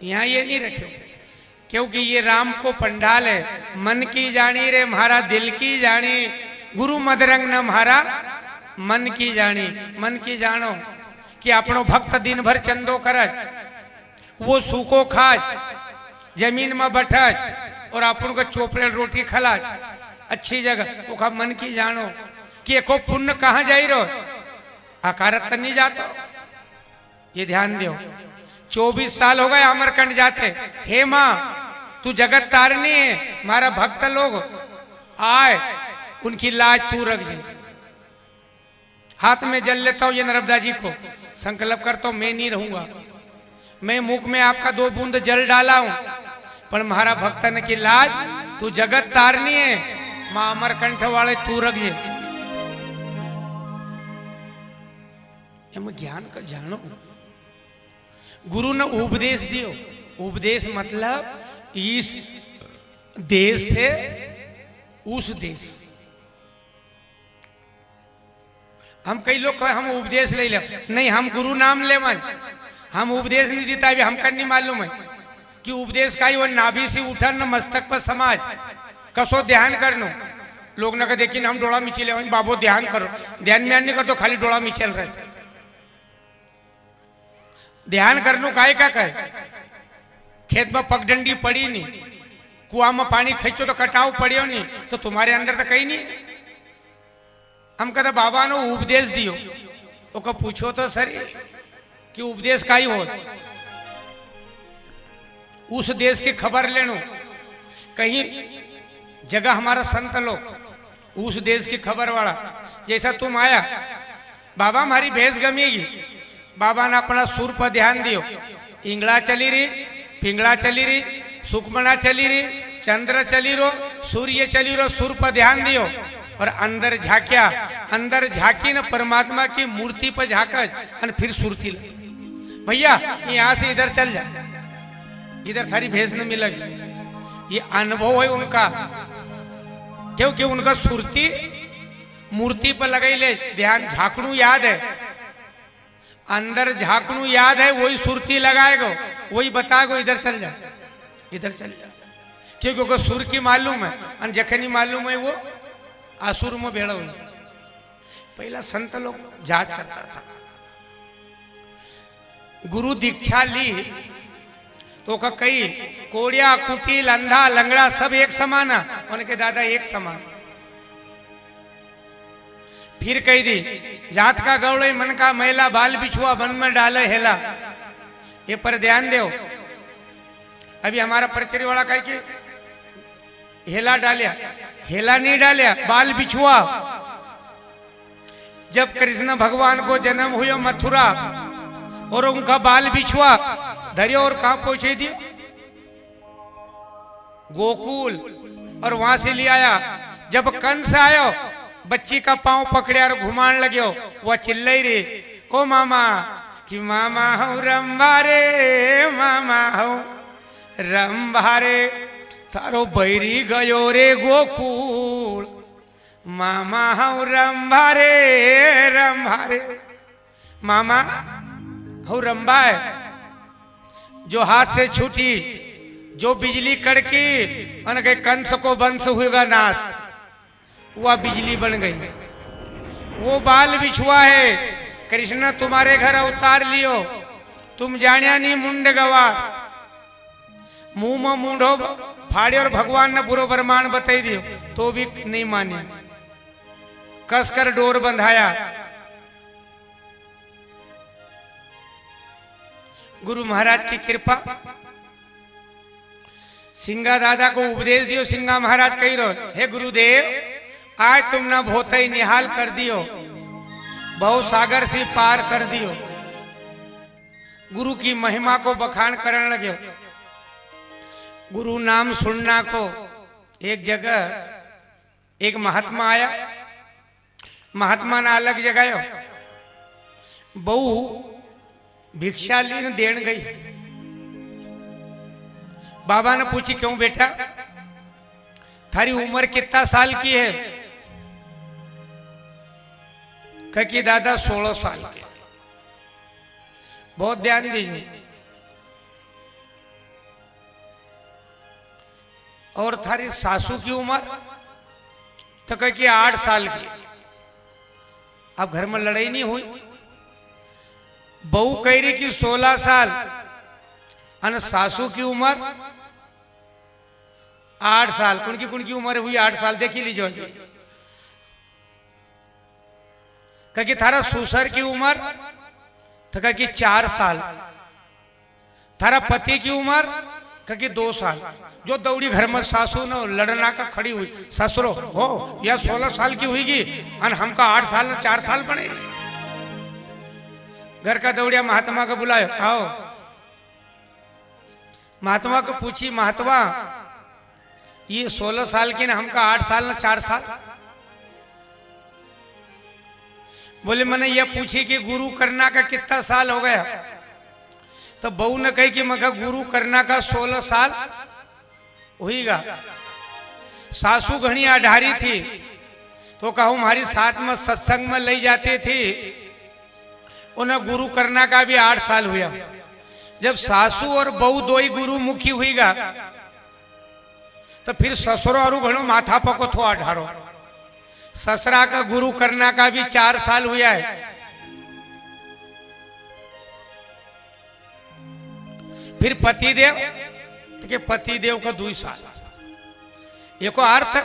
यहां ये नहीं रखे, क्योंकि ये राम को पंडाल है। मन की जानी रे म्हारा दिल की जानी, गुरु मदरंग न म्हारा मन की जानी। मन की जानो कि अपनो भक्त दिन भर चंदो करे, वो सूखो खाए, जमीन में बैठे और अपन को चोपड़े रोटी खिलाए अच्छी जगह, वो का मन की जानो कि एको पुण्य कहाँ जाई रो, अकारत नहीं जातो। ये ध्यान दो। 24 साल हो गए अमरकंड जाते, हे माँ तू जगत तारनी है, हमारा भक्त लोग आए उनकी लाज तू रख जी। हाथ में जल लेता हूं ये नर्मदा जी को, संकल्प करता हूं मैं नहीं रहूंगा। मैं मुख में आपका 2 बूंद जल डाला हूं, पर हमारा भक्तन की लाज तू जगत तारनी है, मां अमरकंठ वाले तू रख जे। ज्ञान का जानो, गुरु ने उपदेश दियो। उपदेश मतलब इस देश से उस देश। हम कई लोग कहे हम उपदेश ले ले, नहीं हम गुरु नाम ले, हम उपदेश नहीं देता, अभी हमका नहीं मालूम है कि उपदेश का ही वो नाभि से उठन न मस्तक पर समाज कसो ध्यान करनो। लोग न देखी हम डोला मिचिले बाबो ध्यान करो, ध्यान म्यान नहीं कर तो खाली डोला मिचल रहे। ध्यान करनो काय का कहे, खेत में पगडंडी पड़ी नहीं, कुआ में पानी खींचो तो कटाव पड़ियो नहीं, तो तुम्हारे अंदर तो कहीं नहीं। हम कहते बाबा ने उपदेश दियो, तो को पूछो तो सर कि उपदेश का ही हो, उस देश की खबर लेनो। कहीं जगह हमारा संत लोग उस देश की खबर वाला, जैसा तुम आया बाबा हमारी भैंस गमेगी, बाबा ने अपना सुर पर ध्यान दियो। इंगला चली रही, पिंगला चली रही, सुकमना चली रही, चंद्र चली रो, सूर्य चली रो, सुर पर ध्यान दियो और अंदर झांक्या। अंदर झांकी न परमात्मा की मूर्ति पर झांकज और फिर सुरती लगी। भैया यहां से इधर चल जा, इधर थारी भैंस न मिलेगी। ये अनुभव है उनका, क्योंकि उनका सुरती मूर्ति पर लगाई ले, ध्यान झांकणू याद है, अंदर झांकणू याद है, वही सुरती लगाएगो, वही बताएगो इधर चल जा, इधर चल जा। क्योंकि उसको सुर की मालूम है और जखनी मालूम है वो आसुर में भेड़ा हुई। पहला संत लोग जांच करता था। गुरु दीक्षा ली तो कई कोड़िया कुटिल अंधा लंगड़ा सब एक समान, उनके दादा एक समान। फिर कही दी जात का गौड़े मन का मैला, बाल बिछुआ बन में डाले हेला। ये पर ध्यान दो। अभी हमारा परिचय वाला कह के हेला डालिया, हेला नहीं डालिया, बाल बिछुआ। जब कृष्ण भगवान को जन्म हुआ मथुरा और उनका बाल बिछुआ धरियो और कहां पहुंचे दिए, गोकुल, और वहां से ले आया। जब कंस आयो बच्ची का पांव पकड़े और घुमान लगे, वह चिल्लाई रे ओ मामा कि मामा हो रंबारे, मामा हो रंबारे, थारो बैरी गयो रे गोकुल, मामा हो रंबारे रंबारे। मामा हो रंबा है जो हाथ से छूटी, जो बिजली कड़की उनके कंस को वंश हुएगा नाश, वह बिजली बन गई। वो बाल बिछुआ है, कृष्ण तुम्हारे घर अवतार लियो, तुम जानिया नहीं मुंड गवार। मुंह में मुंडो फाड़े और भगवान ने पूरा प्रमाण बताई दियो तो भी नहीं माने, कसकर डोर बंधाया। गुरु महाराज की कृपा, सिंगा दादा को उपदेश दियो। सिंगा महाराज कही रहो, हे गुरुदेव आज तुमने बहुत ही निहाल कर दियो, बहुत सागर से पार कर दियो। गुरु की महिमा को बखान करने लगे। गुरु नाम सुनना को एक जगह एक महात्मा आया, महात्मा ने अलग जगह बहु भिक्षा ली देन गई। बाबा ने पूछी क्यों बेटा, थारी उम्र कितना साल की है? कह कि दादा 16 साल के। बहुत ध्यान दीजिए। और थारी सासू की उम्र? तो कह कि 8 साल की। अब घर में लड़ाई नहीं हुई। बहू कह रही कि 16 साल और सासू की उम्र 8 साल। कुनकी उम्र हुई 8 साल, देखी लीजिए। कह कि थारा ससुर की उम्र? तो कह कि 4 साल। थारा पति की उम्र? कह कि 2 साल। जो दौड़ी घर में सासू न लड़ना का खड़ी हुई, ससुरो हो या 16 साल की हुईगी और हमका 8 साल न 4 साल बने। घर का दौड़िया महात्मा को बुलायो, आओ। महात्मा को पूछी, महात्मा ये 16 साल की ना हमका 8 साल न 4 साल? बोले मैंने ये पूछी कि गुरु करना का कितना साल हो गया? तो बहू ने कही कि मगर गुरु करना का 16 साल हुईगा। सासू घनी आधारी थी तो कहूं हमारी साथ में सत्संग में ले जाती थी, उन्हें गुरु करना का भी 8 साल हुआ। जब सासू और बहू दो ही गुरु मुखी हुईगा तो फिर ससुरो और घणो माथा पको थो अठारो। ससुरा का गुरु करना का भी 4 साल हुआ है। फिर पतिदेव तो पतिदेव का 2 साल। एको अर्थ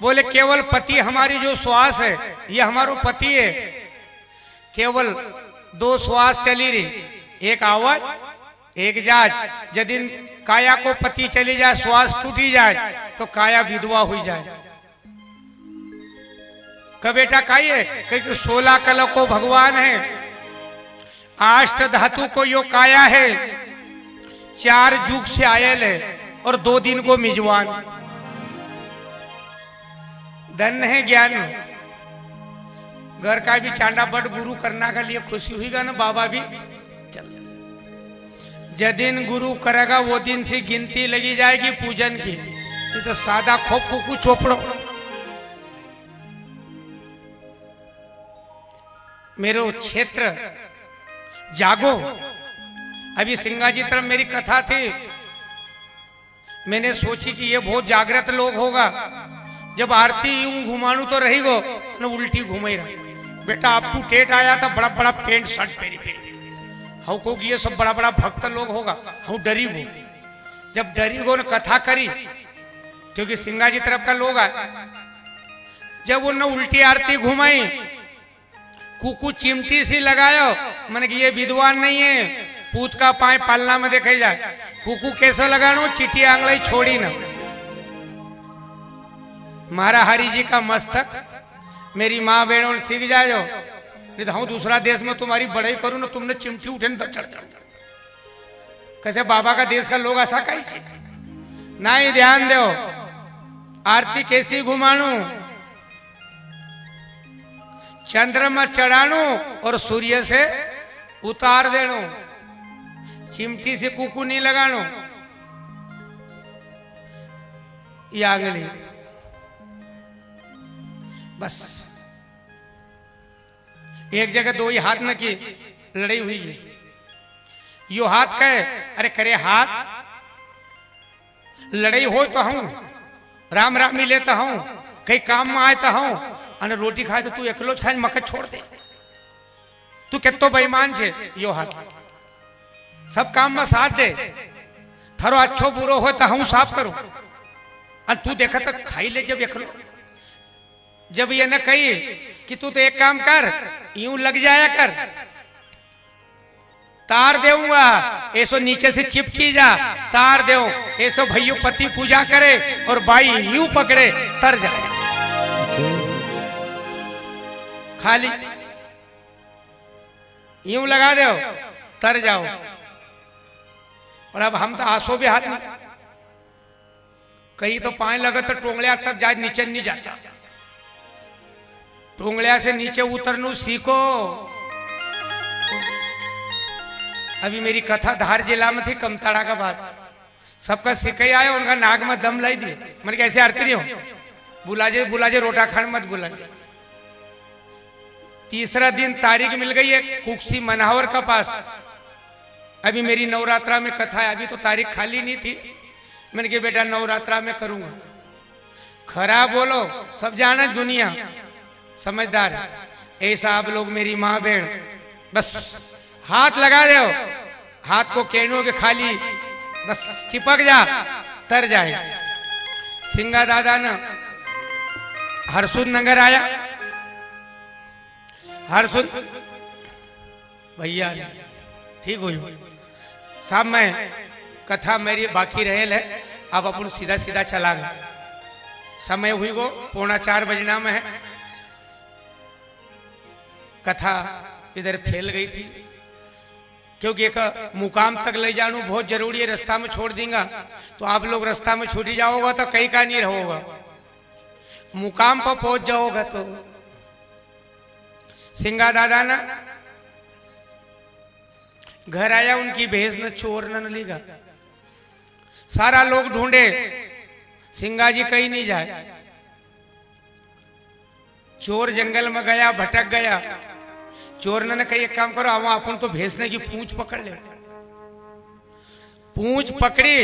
बोले केवल पति हमारी जो श्वास है ये हमारो पति है। केवल 2 श्वास चली रही, एक आवाज एक जाज। यदि काया को पति चली जाए, श्वास टूटी जाए तो काया विधवा हुई जाए। का बेटा काई है क्योंकि 16 कला को भगवान है, 8 धातु को यो काया है, 4 जुग से आयल है और 2 दिन को मिजवान। धन है ज्ञान। घर का भी चांडा बट गुरु करना के लिए खुशी हुईगा ना बाबा भी चल। जिस दिन गुरु करेगा वो दिन से गिनती लगी जाएगी पूजन की। ये तो सादा खोप कुकू चोपड़ो। मेरो क्षेत्र जागो। अभी सिंगा जी तरफ मेरी कथा थी, मैंने सोची कि ये बहुत जागृत लोग होगा। जब आरती यूं घुमानू तो रही गो न उल्टी घुमाई रही। बेटा अप टू डेट आया था, बड़ा बड़ा पेंट शर्ट पहरी पहरी। हाउ को ये सब बड़ा बड़ा भक्त लोग होगा। हाउ डरी गो। जब डरी गो ने कथा करी क्योंकि सिंगा जी तरफ का लोग आए। जब उन्होंने उल्टी आरती घुमाई, कुकू चिमटी सी लगायो। मैंने कि ये विद्वान नहीं है, पूत का पाए पालना में देखे जाए। कुकू कैसे लगानो, चिट्ठी आंगलाई छोड़ी ना। मारा हरि जी का मस्तक मेरी माँ बहनों ने सीख जाओ। नहीं तो हम दूसरा देश में तुम्हारी बड़ाई करूं ना, तुमने चिमटी उठे न चढ़ चढ़। कैसे बाबा का देश का लोग ऐसा कैसे ना ही ध्यान दो। आरती कैसी घुमाणू, चंद्रमा चढ़ाणू और सूर्य से उतार देणू। चिमटी से कुकू नहीं लगाणू। ये आंगली बस एक जगह 2 ही हाथ न की लड़ाई हुई है। यो हाथ कहे अरे करे हाथ लड़ाई हो तो हूं राम राम ही लेता हूं, कहीं काम में आए तो हूं अने रोटी खाए तो तू एकलो खाए मके छोड़ दे। तू कितो बेईमान छे। यो हाथ सब काम में साथ दे। थारो अच्छो बुरो हो तो हूं साफ करूं और तू देखा तो खाई ले। जब एकलो जब ये न कही कि तू तो एक काम कर, यूं लग जाया कर, तार देऊंगा ऐसो नीचे से चिपकी जा, तार दे ऐसो भैयो पति पूजा करे और बाई यूं पकड़े तर जाए। खाली यूं लगा दो तर जाओ। और अब हम तो आंसू भी हाथ नहीं, कहीं तो पाए लगे तो टोंगलिया तक जाए, नीचे नहीं जाता। टोंगलिया से नीचे उतरनू सीखो। अभी मेरी कथा धार जिला में थी, कमताड़ा का बात। सबका सिकई आया, उनका नाक में दम लाई दिए। मैंने कैसे आरती नहीं हो, बुला जे रोटा खान मत बुला जे। तीसरा दिन तारीख मिल गई है कुक्सी मनावर का पास। अभी मेरी नवरात्रा में कथा है, अभी तो तारीख खाली नहीं थी। मैंने कहा बेटा नवरात्रा में करूंगा। खराब बोलो सब जाने दुनिया समझदार है। ऐसा आप लोग मेरी माँ बहन बस हाथ लगा दो, हाथ को केनों के खाली बस चिपक जा तर जाए। सिंगा दादा न हरसुद नगर आया। हरसुद भैया ठीक हुई साहब, मैं कथा मेरी बाकी रहेल है। अब अपन सीधा सीधा चलांगे। समय हुई गो 3:45 बजना में है। कथा इधर फैल गई थी क्योंकि एक मुकाम तक ले जाना बहुत जरूरी है। रास्ता में छोड़ देंगे तो आप लोग रास्ता में छूटी जाओगा तो कहीं का नहीं रहोगा। मुकाम पर पहुंच जाओगा तो सिंगा दादा ना घर आया, उनकी भेस न चोर न लिगा। सारा लोग ढूंढे, सिंगा जी कहीं नहीं जाए। चोर जंगल में गया, भटक गया। चोर ने कही एक काम करो, अब अपन तो भेसने की पूंछ पकड़ ले। पूंछ पकड़ी,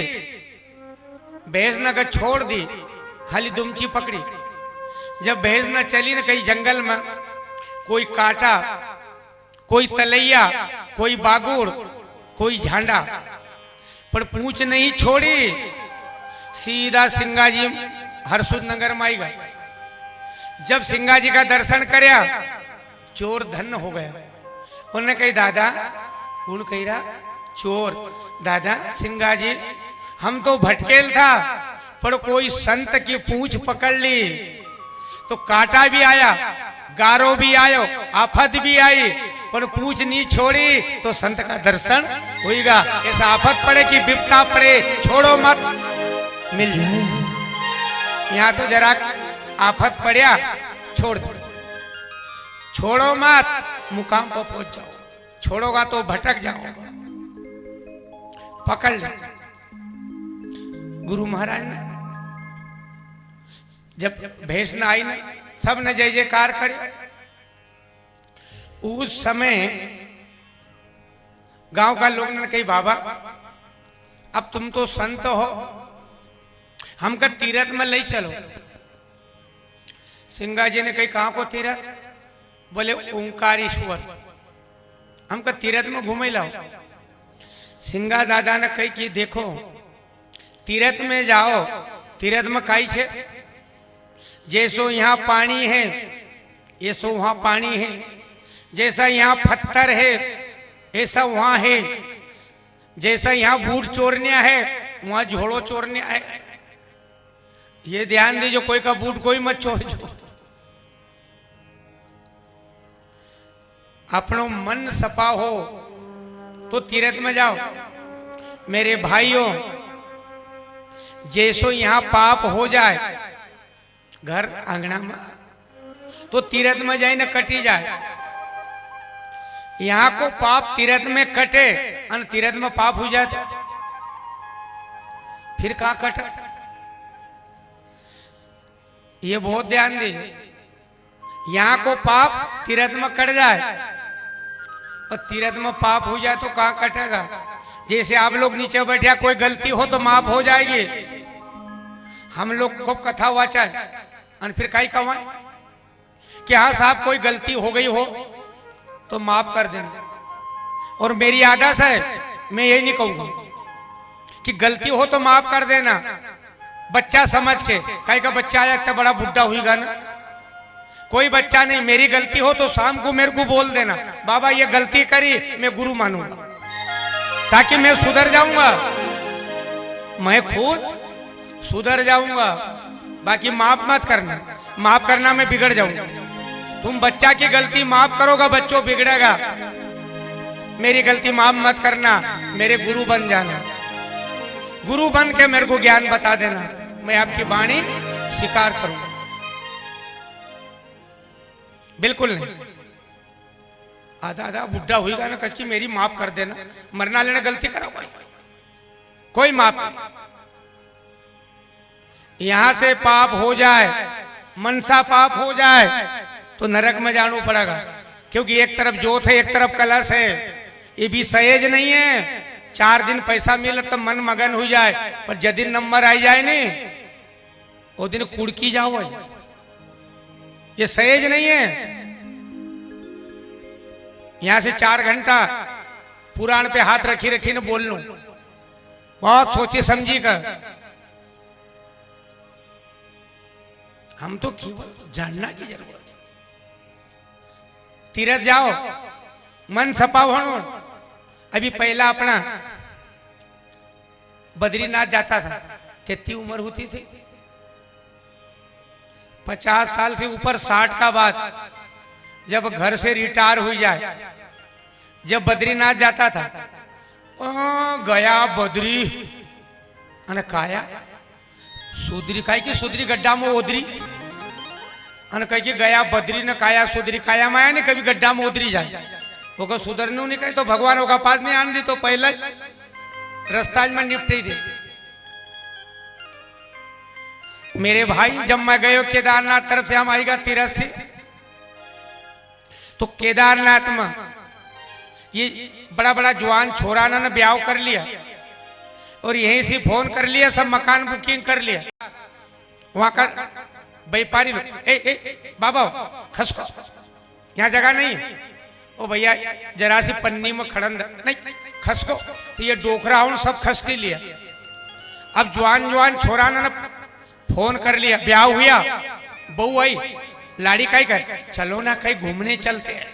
भैंस न छोड़ दी, खाली दुमची पकड़ी। जब भैंस न चली न कहीं जंगल में, कोई काटा, कोई तलैया, कोई बागुड़, कोई झांडा, पर पूंछ नहीं छोड़ी, सीधा सिंगा जी हरसुद नगर में आई गए। जब सिंगा जी का दर्शन करया, चोर धन्य हो गया। उन्होंने कही दादा, कौन कही रहा? चोर। दादा सिंगा जी, हम तो भटकेल था, पर कोई संत की पूंछ पकड़ ली तो काटा भी आया, गारो भी आयो, आफत भी आई, पर पूंछ नहीं छोड़ी तो संत का दर्शन होगा। ऐसा आफत पड़े कि विपता पड़े, छोड़ो मत, मिल जाए। यहाँ तो जरा आफत पड़या, छोड़ दो, छोड़ो मत, मुकाम पर पहुंच जाओ, छोड़ोगा तो भटक जाओगा। पकड़ ले। गुरु महाराज ने जब भैंस न आई ना, सब ने जय जयकार करे। उस समय गांव का लोग ने कही बाबा अब तुम तो संत हो, हमका तीरथ में ले चलो। सिंगा जी ने कही कहां को तीरथ? बोले ओंकारेश्वर, हमका तीरथ में घूमे लाओ। सिंगा दादा ने कही कि देखो तीरथ में जाओ, तीरथ में काई छे, जैसो यहाँ पानी है ऐसो वहां पानी है, जैसा यहाँ पत्थर है ऐसा वहां है, जैसा यहाँ बूट चोरनिया है वहां झोड़ो चोरनिया है। ये ध्यान दीजिए, कोई का बूट कोई मत चोर जो। अपनो मन सपा हो तो तीरथ में जाओ। मेरे भाइयों, जैसो यहाँ पाप हो जाए घर आंगना में, तो तीरथ में जाए न कटी जाए। यहाँ को पाप तीरथ में कटे और तीरथ में पाप हो जाते, फिर कहां कटा? ये बहुत ध्यान दीजिए। यहाँ को पाप तीरथ में कट जाए और तीरथ में पाप हो जाए तो कहां कटेगा? जैसे आप लोग नीचे बैठे, कोई गलती हो तो माफ हो जाएगी। हम लोग खूब कथा वाचा है और फिर कहीं कहें कि हाँ साहब कोई गलती हो गई हो तो माफ कर देना। और मेरी आदत है, मैं यही नहीं कहूंगा कि गलती हो तो माफ कर देना, बच्चा समझ के। कहीं का बच्चा आया इतना बड़ा बुढ़ा हुईगा ना, कोई बच्चा नहीं। मेरी गलती हो तो शाम को मेरे को बोल देना, बाबा ये गलती करी, मैं गुरु मानूंगा, ताकि मैं सुधर जाऊंगा, मैं खुद सुधर जाऊंगा। बाकी माफ मत करना, माफ करना मैं बिगड़ जाऊंगा। तुम बच्चा की गलती माफ करोगा, बच्चों बिगड़ेगा। मेरी गलती माफ मत करना, मेरे गुरु बन जाना, गुरु बन के मेरे को ज्ञान बता देना, मैं आपकी वाणी स्वीकार करूंगा। बिल्कुल नहीं। आधा बुढ़ा हुईगा ना, कच्ची मेरी माफ कर देना, मरना लेना गलती करा कोई माफ नहीं। यहां से पाप हो जाए, मनसा पाप हो जाए तो नरक में जाना पड़ेगा, क्योंकि एक तरफ जोत है एक तरफ कलश है। ये भी सहेज नहीं है। 4 दिन पैसा मिले तो मन मगन हो जाए, पर जब दिन नंबर आई जाए नहीं वो दिन कुड़की जाओ। ये सहेज नहीं है। यहां से 4 घंटा पुराण पे हाथ रखी रखी न बोल लूं, बहुत सोची समझी कर। हम तो केवल जानना की जरूरत। तीरथ जाओ, मन सपा होनो। अभी पहला अपना बद्रीनाथ जाता था, कितनी उम्र होती थी? 50 साल से ऊपर, 60 का बाद जब घर से रिटायर हो जाए, जब बद्रीनाथ जाता था, गया बद्री अने काया सुधरी, काई की सुधरी गड्ढा में ओदरी, अने कही कि गया बद्री न काया सुधरी। काया में आया नहीं, कभी गड्ढा में ओदरी जाए। वो को सुधरने नहीं कही तो भगवान होगा पास नहीं आने दी, तो पहले रास्ता में निपटे दे। मेरे भाई, जब मैं गयो केदारनाथ तरफ से, हम आएगा तीरथ से, तो केदारनाथ में ये बड़ा बड़ा जवान छोरा ने ब्याह कर लिया। और यहीं से फोन कर लिया, सब मकान बुकिंग कर लिया। वहां का व्यापारी लोग, ए बाबा खसको, यहाँ जगह नहीं है। ओ भैया जरा सी पन्नी में खड़न नहीं खसको, तो ये डोकरा उन सब खस के लिया। अब जवान जवान छोरा ने फोन कर लिया, ब्याह हुआ, बहू आई, लाड़ी कहीं कहे चलो ना कहीं घूमने चलते हैं।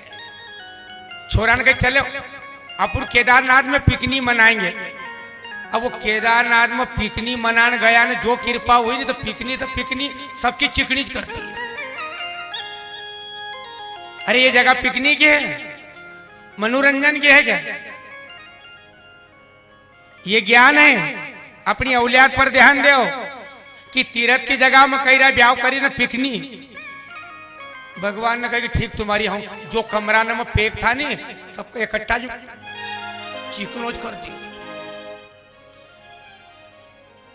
छोरा ने कहे चलो अपन केदारनाथ में पिकनिक मनाएंगे। अब वो केदारनाथ में पिकनिक मनाने गया ने जो कृपा हुई नहीं, तो पिकनिक सबकी चिकनी करती है। अरे ये जगह पिकनिक की है, मनोरंजन की है क्या? ये ज्ञान है। अपनी औलियात पर ध्यान दो कि तीर्थ की जगह में कही रहा ब्याह करी ना पिकनिक। भगवान ने कहा कि ठीक तुम्हारी हूं, जो कमरा में पेक था नहीं सबको इकट्ठा जो चिकनोज कर दी।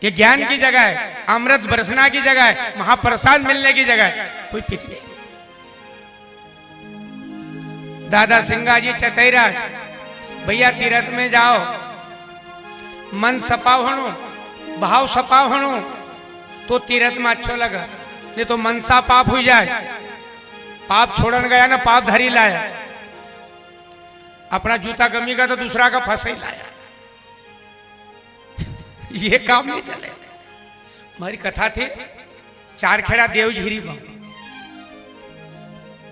ये ज्ञान की जगह है, अमृत बरसना की जगह है, महाप्रसाद मिलने की जगह है, कोई पिकनिक। दादा सिंगा जी चतैरा भैया तीर्थ में जाओ, मन सपा होनो, भाव सपा होनो तो तीर्थ में अच्छो लगा, नहीं तो मनसा पाप हो जाए। पाप छोड़न गया ना पाप धरी लाया, अपना जूता गमी का तो दूसरा का फंस ही लाया। ये काम नहीं चले। हमारी कथा थी चारखेड़ा देवझीरी में,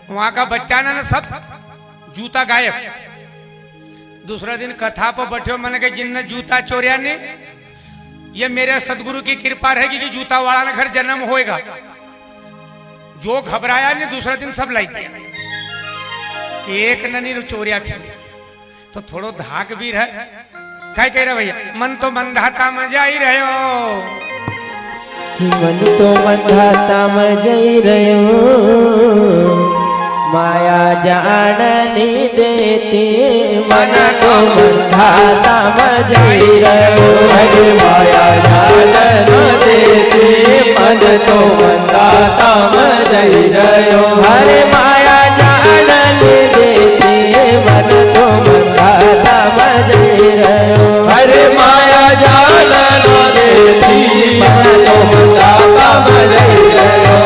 वहां का बच्चा ना सब जूता गायब। दूसरा दिन कथा पर बैठे, मैंने कहा जिनने जूता चोरिया ने, ये मेरे सदगुरु की कृपा रहेगी कि जूता वाला ना घर जन्म होएगा। जो घबराया ने दूसरा दिन सब लाई दिया, एक ननी चोरिया फिर तो थोड़ो धाक भी रहे। क्या कह रहे भैया, मन तो मंधाता मजा ही रहे हो कि मन तो मंधाता मजई रहो, माया जाननी देती मन तो मंधाता मजई रहो। अरे माया जानन देती मन तो मंदाता मजई रहो। हरे माया जाननी देती मन तो मंधाता मजई रहो। अरे माया जानन देती मन तो मंदाता मजई रहो।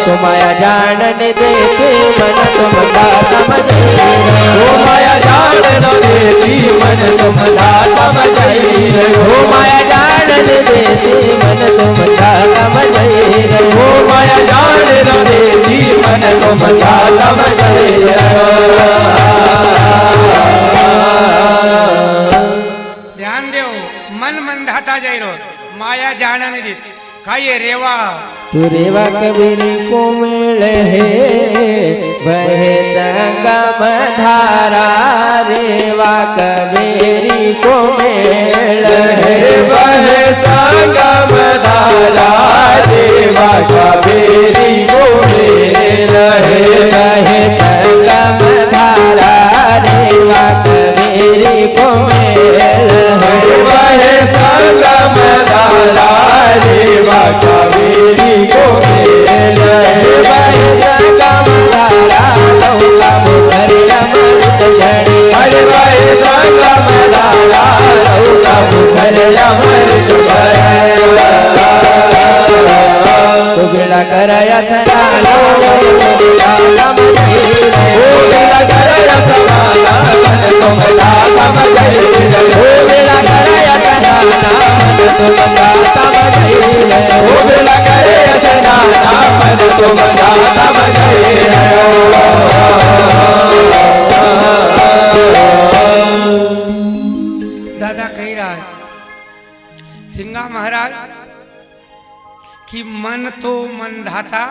तो माया जानन देती मन तो मंदाता मजई रहो। माया जानन देती मन तो मंदाता मजई रहो। माया जानन देती मन तो मंदाता मजई रहो। माया जानन देती मन तो मंदाता मजई रहो। ध्यान दो, मन मंधाता जाई रो, माया जाना नहीं दी। खाइए रेवा तू रेवा कबीरी को मेल है, बहे संगम धारा। रेवा कबीरी को मेल है, बहे संगम धारा। रेवा कबीरी को मेल है, बहे संगम धारा। रेवा कबीरी को मेल है, बहे संगम धारा। रेवा कबीरी को मेल है, बहे संगम धारा। लौका मुखरिया मृत झड़ी, अरे बहे संगम धारा। लौका मुखरिया मृत झड़ी। तुगड़ा करया थनालो राम जी रे। बेला करया समाना मन तो मंदाता मजई रहो। बेला करया थनालो तो मंदाता मजई रे। बेला करया समाना मन तो मंदाता मजई रहो। दादा कह रहा है सिंगा महाराज कि मन तो मंधाता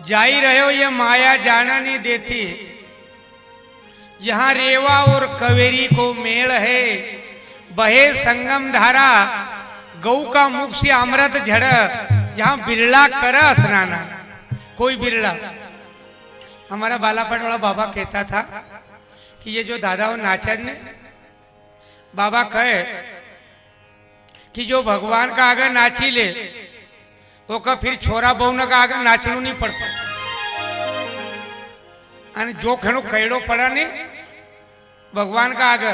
जाई रहे हो, ये माया जाना नहीं देती। जहां रेवा और कवेरी को मेल है, बहे संगम धारा। गौ का मुख से अमृत झड़, जहां बिरला कर स्नाना, कोई बिरला। हमारा बालापट वाला बाबा कहता था कि ये जो दादा और नाचन ने बाबा कहे कि जो भगवान का आगे नाची ले, वो का फिर छोरा बहू का आगे नाचनू नहीं पड़ता। जो खड़ो कैड़ो पड़ा नहीं भगवान का आगे,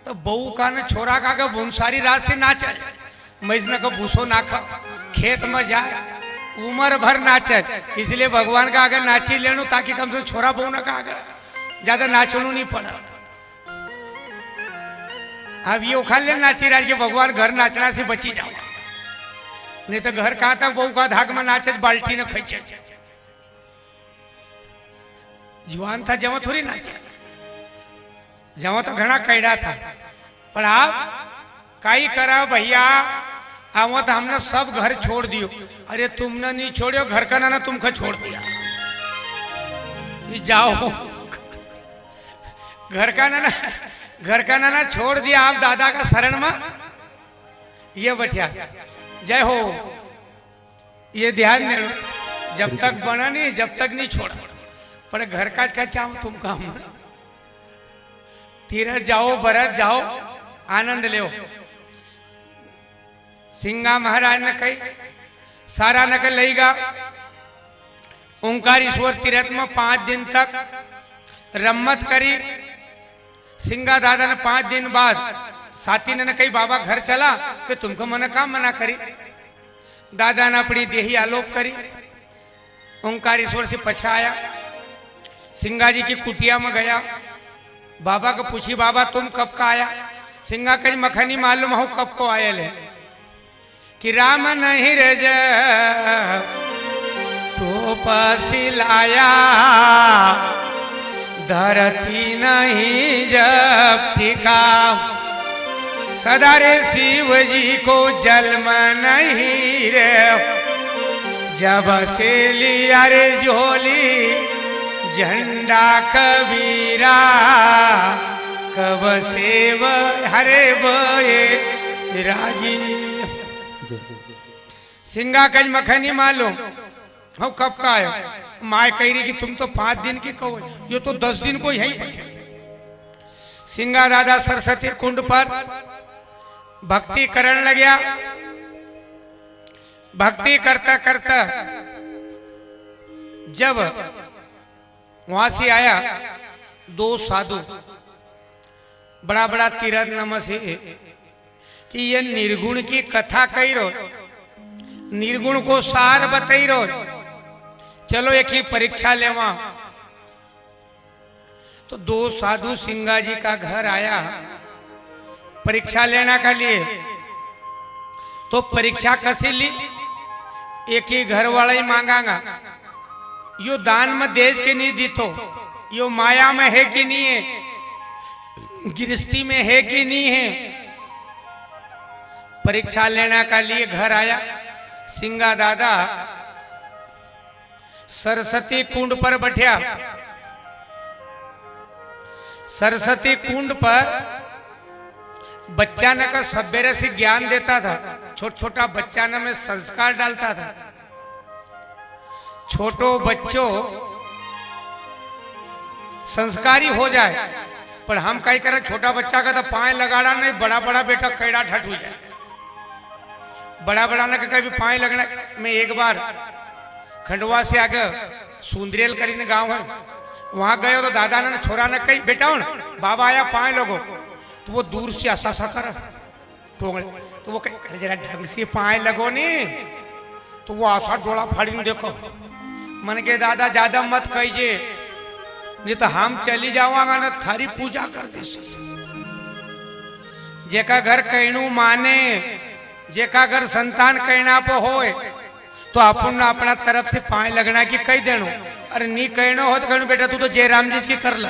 तो बहू का न छोरा का के भूमसारी रात से नाचे मैस न का भूसो नाखा खेत में जाए उम्र भर नाचे, इसलिए भगवान का आगे नाची लेनू ताकि कम से छोरा बहू न का आगे ज्यादा नाचनू नहीं पड़ा। अब ये उखाड़ ले नाची राज के भगवान घर नाचना से बची जाओ, नहीं तो घर कहां तक बहू का धाक में नाचे बाल्टी न खींचे। जुआन था जवा थोड़ी नाचे, जवा तो घना कैडा था, पर आप काई करा भैया आवो तो हमने सब घर छोड़ दियो। अरे तुमने नहीं छोड़ियो, घर का ना तुमको छोड़ दिया, जाओ घर का ना छोड़ दिया आप दादा का शरण में। ये बैठिया जय हो, ये ध्यान दे लो, जब तक बना नहीं जब तक नहीं छोड़ा, पर घर का क्या तुम काम तीरथ जाओ बरत जाओ आनंद ले। सिंगा महाराज ने कही सारा नकल लेगा ओंकारेश्वर तीर्थ में 5 दिन तक रम्मत करी। सिंगा दादा ने 5 दिन बाद साथी ने कही बाबा घर चला कि तुमको मना काम मना करी। दादा ने अपनी देही आलोक करी, ओंकारेश्वर से पछा आया, सिंगा जी की कुटिया में गया, बाबा को पूछी बाबा तुम कब का आया। सिंगा कही मखनी मालूम हो कब को आये ले, कि राम नहीं रज तो पसिलाया धरती नहीं जब ठिका, सदा रे शिव जी को जन्म नहीं रे, जब से लिया रे झोली झंडा कबीरा, कब से हरे बे रागी। सिंगा कज मखनी मालूम हो कब का आयो। माए कह रही कि तुम तो 5 दिन की कहो, ये तो 10 दिन को यही बैठे। सिंगा दादा सरस्वती कुंड पर भक्ति करने लग्या। भक्ति करता करता जब वहां से आया 2 साधु बड़ा बड़ा तीरथ नमः से कि ये निर्गुण की कथा कही रो, निर्गुण को सार बताई रो, चलो एक ही परीक्षा लेवा। तो 2 साधु सिंगा जी का घर आया परीक्षा लेना के लिए। तो परीक्षा कैसे ली, एक ही घर वाला ही मांगागा, यो दान में देश के नहीं दी, तो यो माया में है कि नहीं है, गृहस्थी में है कि नहीं है। परीक्षा लेना के लिए घर आया। सिंगा दादा सरस्वती कुंड पर बैठा। सरस्वती कुंड पर बच्चा न का सवेरे से ज्ञान देता था, छोटा बच्चा न में संस्कार डालता था। छोटो बच्चों संस्कारी हो जाए, पर हम कहीं करें छोटा बच्चा का तो पाए लगाना नहीं, बड़ा बड़ा बेटा कैड़ा ठट हो जाए। बड़ा बड़ा न कभी पाए लगना में एक बार खंडवा से आगे सुंदरेल करीने गांव है, वहां गए तो दादा ने छोरा ने कही बेटा बाबा आया पाए लोगो, तो वो दूर से ऐसा सा कर तो वो कहे जरा ढंग से पाए लगो नहीं, तो वो आशा डोला फाड़ी देखो। मन के दादा ज्यादा मत कहिए, नहीं तो हम चली जावांगा ना थारी पूजा कर दे। जेका घर कहणु माने, जेका घर संतान कहना पे होए, तो अपन अपना तरफ से पाए लगना की कह देनो। अरे नहीं कहना हो तो कहना बेटा तू तो जयराम जी की कर ला,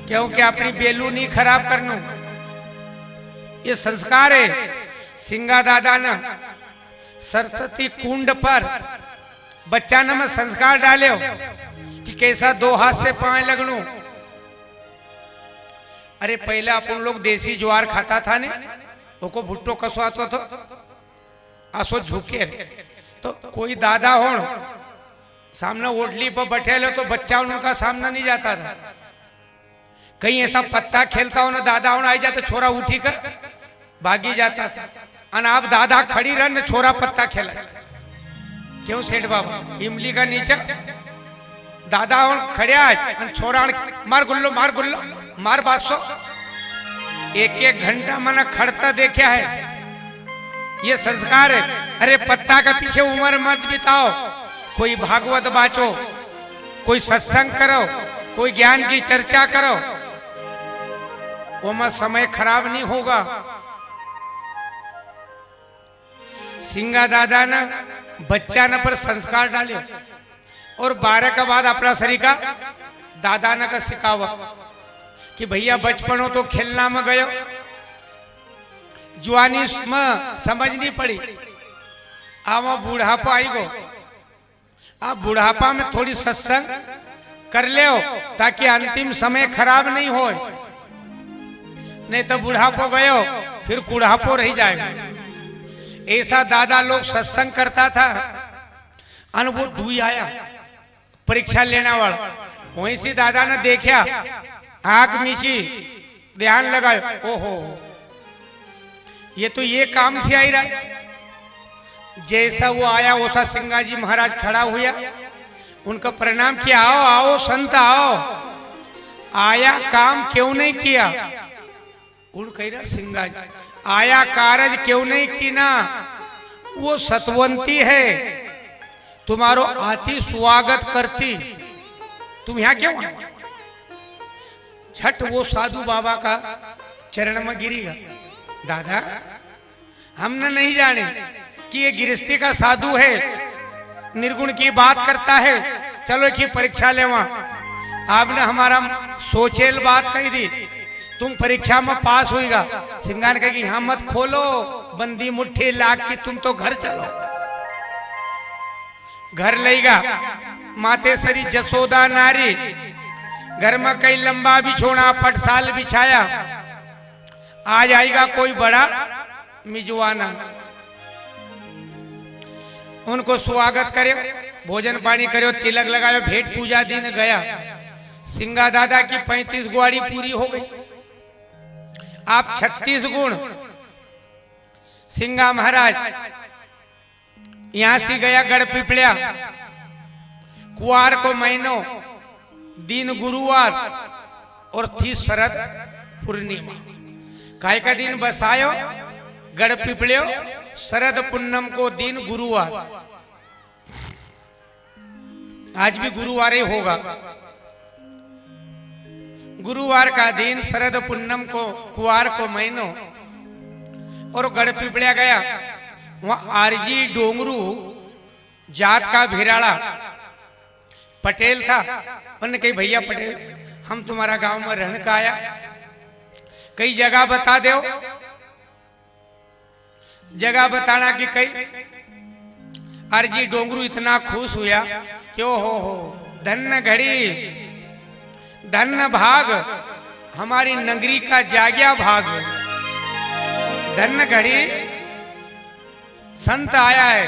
क्योंकि अपनी बेलू नहीं खराब करनो, ये संस्कार है। सिंगा दादा ने सरस्वती कुंड पर बच्चा ने में संस्कार डाले कि कैसा 2 हाथ से पाए लगनू। अरे पहले अपन लोग देसी ज्वार खाता था ने, वो भुट्टो कसो आतो तो आसो झुके, तो कोई दादा हो सामने ओटली पर बैठे लो तो बच्चा उनका सामना नहीं जाता था। कहीं ऐसा पत्ता खेलता हो ना दादा हो आई जाता, छोरा उठी कर भागी जाता था। अन आप दादा खड़ी रन छोरा पत्ता खेला, क्यों सेठ बाबा इमली का नीचे दादा खड़े आज छोरा मार गुल्लो मार 500 एक एक घंटा मन खड़ता देखा है, ये संस्कार है। अरे पत्ता का पीछे उम्र मत बिताओ, कोई भागवत बाँचो, कोई सत्संग करो, कोई ज्ञान की चर्चा करो, वो में समय खराब नहीं होगा। सिंगा दादा ने बच्चा न पर संस्कार डाले और 12 का बाद अपना शरीर का दादा न का सिखावा कि भैया बचपन हो तो खेलना में गयो, जुआनी में समझ नहीं पड़ी, आवा बुढ़ापा आई गो, आप बुढ़ापा में थोड़ी सत्संग कर ले हो ताकि अंतिम समय खराब नहीं हो, नहीं तो बुढ़ापो गयो फिर कुढ़ापो रह जाएगा। ऐसा दादा लोग सत्संग करता था। अन वो दुई आया परीक्षा लेने वाला, वहीं से दादा ने देखा, आंख मीची, ध्यान लगायो, ओहो ये तो ये काम से आई रहा है। जैसा वो आया वैसा सिंगा जी महाराज खड़ा हुआ, उनका प्रणाम किया, आओ आओ संत आओ, आया काम क्यों नहीं किया? कौन कह रहा? सिंगा जी। आया कारज क्यों नहीं की ना? वो सतवंती है, तुम्हारो आती स्वागत करती, तुम यहां क्यों आए? छठ वो साधु बाबा का चरण में गिरेगा। दादा हमने नहीं जाने कि ये गृहस्थी का साधु है, निर्गुण की बात करता है, चलो की परीक्षा लेवा। आपने हमारा सोचेल बात कही दी, तुम परीक्षा में पास होएगा। सिंगान कहे कि यहां मत खोलो, बंदी मुट्ठी लाग की तुम तो घर चलो। घर लेगा माते सरी जसोदा नारी, घर में कई लंबा बिछोना पटसाल बिछाया, आ जाएगा कोई बड़ा मिजवाना, उनको स्वागत करे, भोजन पानी करो, तिलक लगायो, भेंट पूजा दिन गया। सिंगा दादा की 35 गुआड़ी पूरी हो गई, आप 36 गुण। सिंगा महाराज यहां से गया गढ़ पिपलिया, कुआर को महीनों, दिन गुरुवार और थी शरद पूर्णिमा। काय का दिन बसायो गढ़ पिपलियो, शरद पूनम को दिन गुरुवार, आज भी गुरुवार ही होगा। गुरुवार का दिन शरद पूनम को, कुआर को महीनों, और गढ़ पिपलिया गया। वहां आरजी डोंगरू जात का भिराड़ा पटेल था। उन्होंने कही भैया पटेल हम तुम्हारा गांव में रहने का आया, कई जगह बता दो। जगह बताना कि कई। आरजी डोंगरू इतना खुश हुआ क्यों हो धन्य घड़ी, धन्य भाग, हमारी नगरी का जाग्या भाग, धन्य घड़ी संत आया है,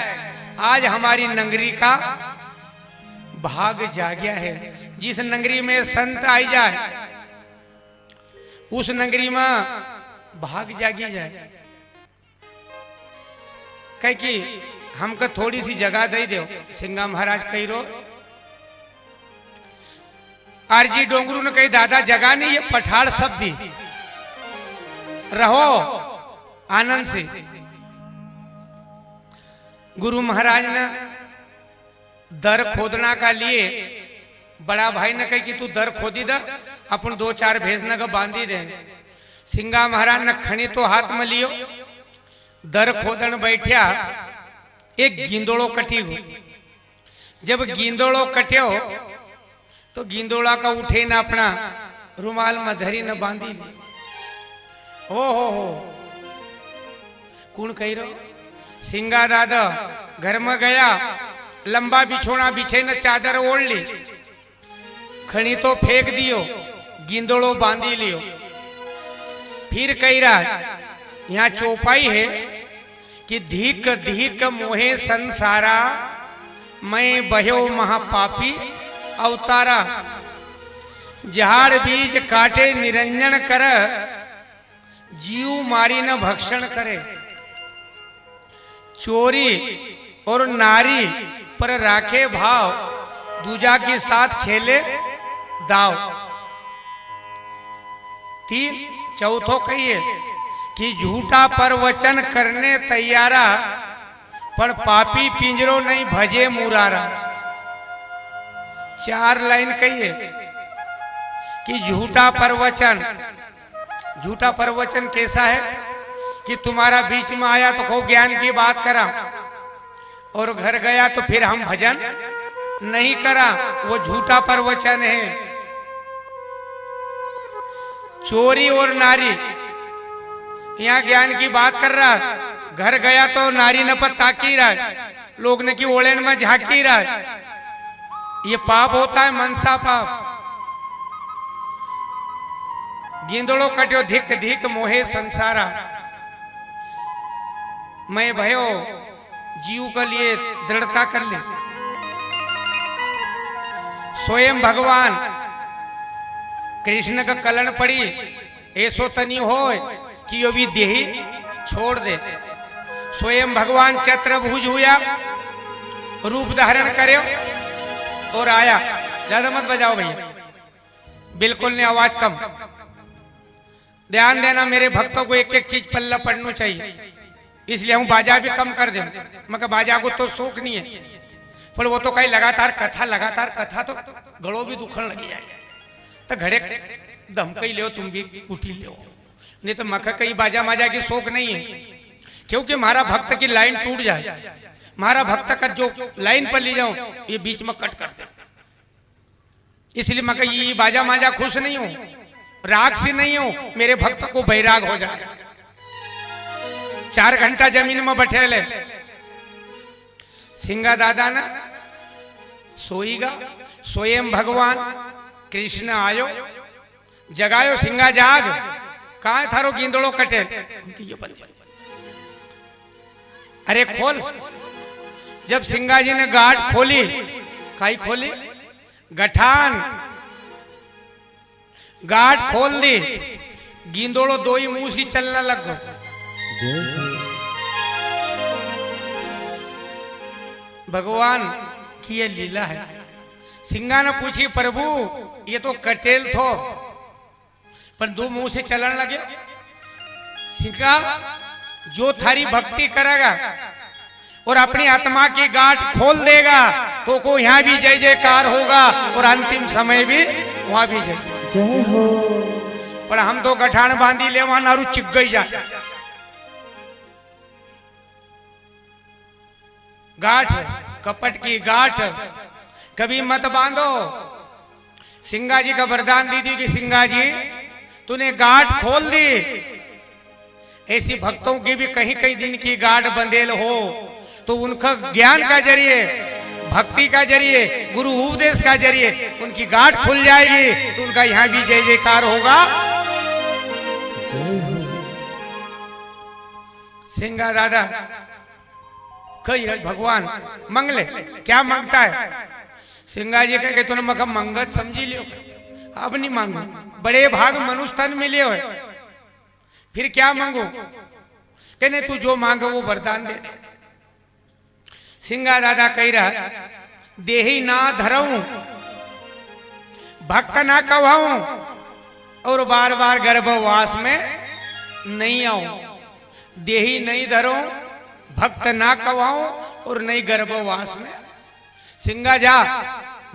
आज हमारी नगरी का भाग जाग्या है। जिस नगरी में संत आई जाए उस नगरी में भाग जागी जाए। कह कि हमको थोड़ी सी जगह दे दो। सिंगा महाराज कही रो। आरजी डोंगरू ने कही दादा जगह नहीं, ये पठार सब दी, रहो आनंद से। गुरु महाराज ने दर खोदना का लिए बड़ा भाई ने कही कि तू दर खोदी दा, अपन 2-4 भेजना का बांधी दे। सिंगा महाराज ने खणी तो हाथ में लियो, दर खोदन बैठा, एक गिंदोड़ो कटी हो। जब गिंदोड़ो कट्यो तो गिंदोड़ा का उठे ना अपना रुमाल में धरी न बांधी ली। ओ हो कौन कही रो? सिंगा दादा घर में गया, लंबा बिछोना बिछे न चादर ओढ़ ली, खणी तो फेंक दियो, गिंदोड़ो बांधी लियो। फिर कही रहा यहाँ चौपाई है कि धीक धीक मोहे संसारा, मैं बह्यो महापापी अवतारा। झाड़ बीज काटे निरंजन कर, जीव मारी न भक्षण करे। चोरी और नारी पर राखे भाव, दूजा के साथ खेले दाव। 3 चौथो कहिए कि झूठा परवचन करने तैयारा पर पापी पिंजरो नहीं भजे मुरारा। 4 लाइन कहिए कि झूठा परवचन कैसा है कि तुम्हारा बीच में आया तो खूब ज्ञान की बात करा और घर गया तो फिर हम भजन नहीं करा, वो झूठा परवचन है। चोरी और नारी, यहाँ ज्ञान की बात कर रहा, घर गया तो नारी न पर ताकी रहा, लोग ने की ओलेन में झांकी रहा, ये पाप होता है, मनसा पाप। गिंदड़ो कट्यो धिक धिक मोहे संसारा, मैं भयो जीव के लिए दृढ़ता कर ले। स्वयं भगवान कृष्ण का कलन पड़ी, ऐसो तनी हो कि यो भी देही छोड़ दे। स्वयं भगवान चतुर्भुज हुआ, रूप धारण कर्यो और आया। ज्यादा मत बजाओ भैया, बिल्कुल नहीं, आवाज कम। ध्यान देना, मेरे भक्तों को एक एक चीज पल्ला पढ़ना चाहिए, इसलिए हम बाजा भी कम कर दे। मगर बाजा को तो शौक नहीं है, पर वो तो कहीं लगातार कथा तो गड़ो भी दुखन लगी जाए, तो घड़े दम कई ले तुम भी उठी ले, नहीं तो मक्का कहीं बाजा माजा की शौक नहीं है। क्योंकि हमारा भक्त की लाइन टूट जाए, हमारा भक्त का जो लाइन पर ले जाऊं ये बीच में कट कर दे, इसलिए मैं ये बाजा माजा खुश नहीं हूं, राग से नहीं हूं, मेरे भक्त को बैराग हो जाए। 4 घंटा जमीन में बैठे ले, सिंगा दादा ना सोईगा, स्वयं भगवान कृष्ण आयो जगायो, सिंगा जाग, कहा थारो गिंदड़ो कटे, ये बंद। अरे खोल। जब सिंगा जी ने गाठ खोली, काई खोली, गठान, गाठ खोल दी, गिंदड़ो 2 ही मुंह से चलने लग गो। भगवान की ये लीला है। सिंगा ने पूछी, प्रभु ये तो कटेल थो पर 2 मुंह से चलने लगे। सिंगा जो थारी भक्ति करेगा और अपनी आत्मा की गांठ खोल देगा तो को यहाँ भी जय जयकार होगा और अंतिम समय भी वहां भी जय हो। पर हम तो गठान बांधी ले, वहां नारू चिक गई जाए। गांठ, कपट की गांठ कभी मत बांधो। सिंगा जी का वरदान दी थी कि सिंगा जी तूने गांठ खोल दी। ऐसी भक्तों की भी कहीं कहीं दिन की गांठ बंधेल हो तो उनका ज्ञान का जरिए, भक्ति का जरिए, गुरु उपदेश का जरिए उनकी गांठ खुल जाएगी तो उनका यहां भी जय जयकार होगा। सिंगा दादा कही भगवान मंगले, क्या मांगता है? सिंगा जी कहे तूने मका मंगत समझी लियो, अब नहीं मांगू, बड़े भाग मनुष्य तन मिले हो, फिर क्या मांगू? कहने तू जो मांगो वो वरदान दे दे। सिंगा दादा कह रहा, देही ना धरऊं, भक्त ना कहूं और बार बार गर्भवास में नहीं आऊं। देही नहीं धरूं, भक्त ना कहूं और नहीं गर्भवास में। सिंगा जा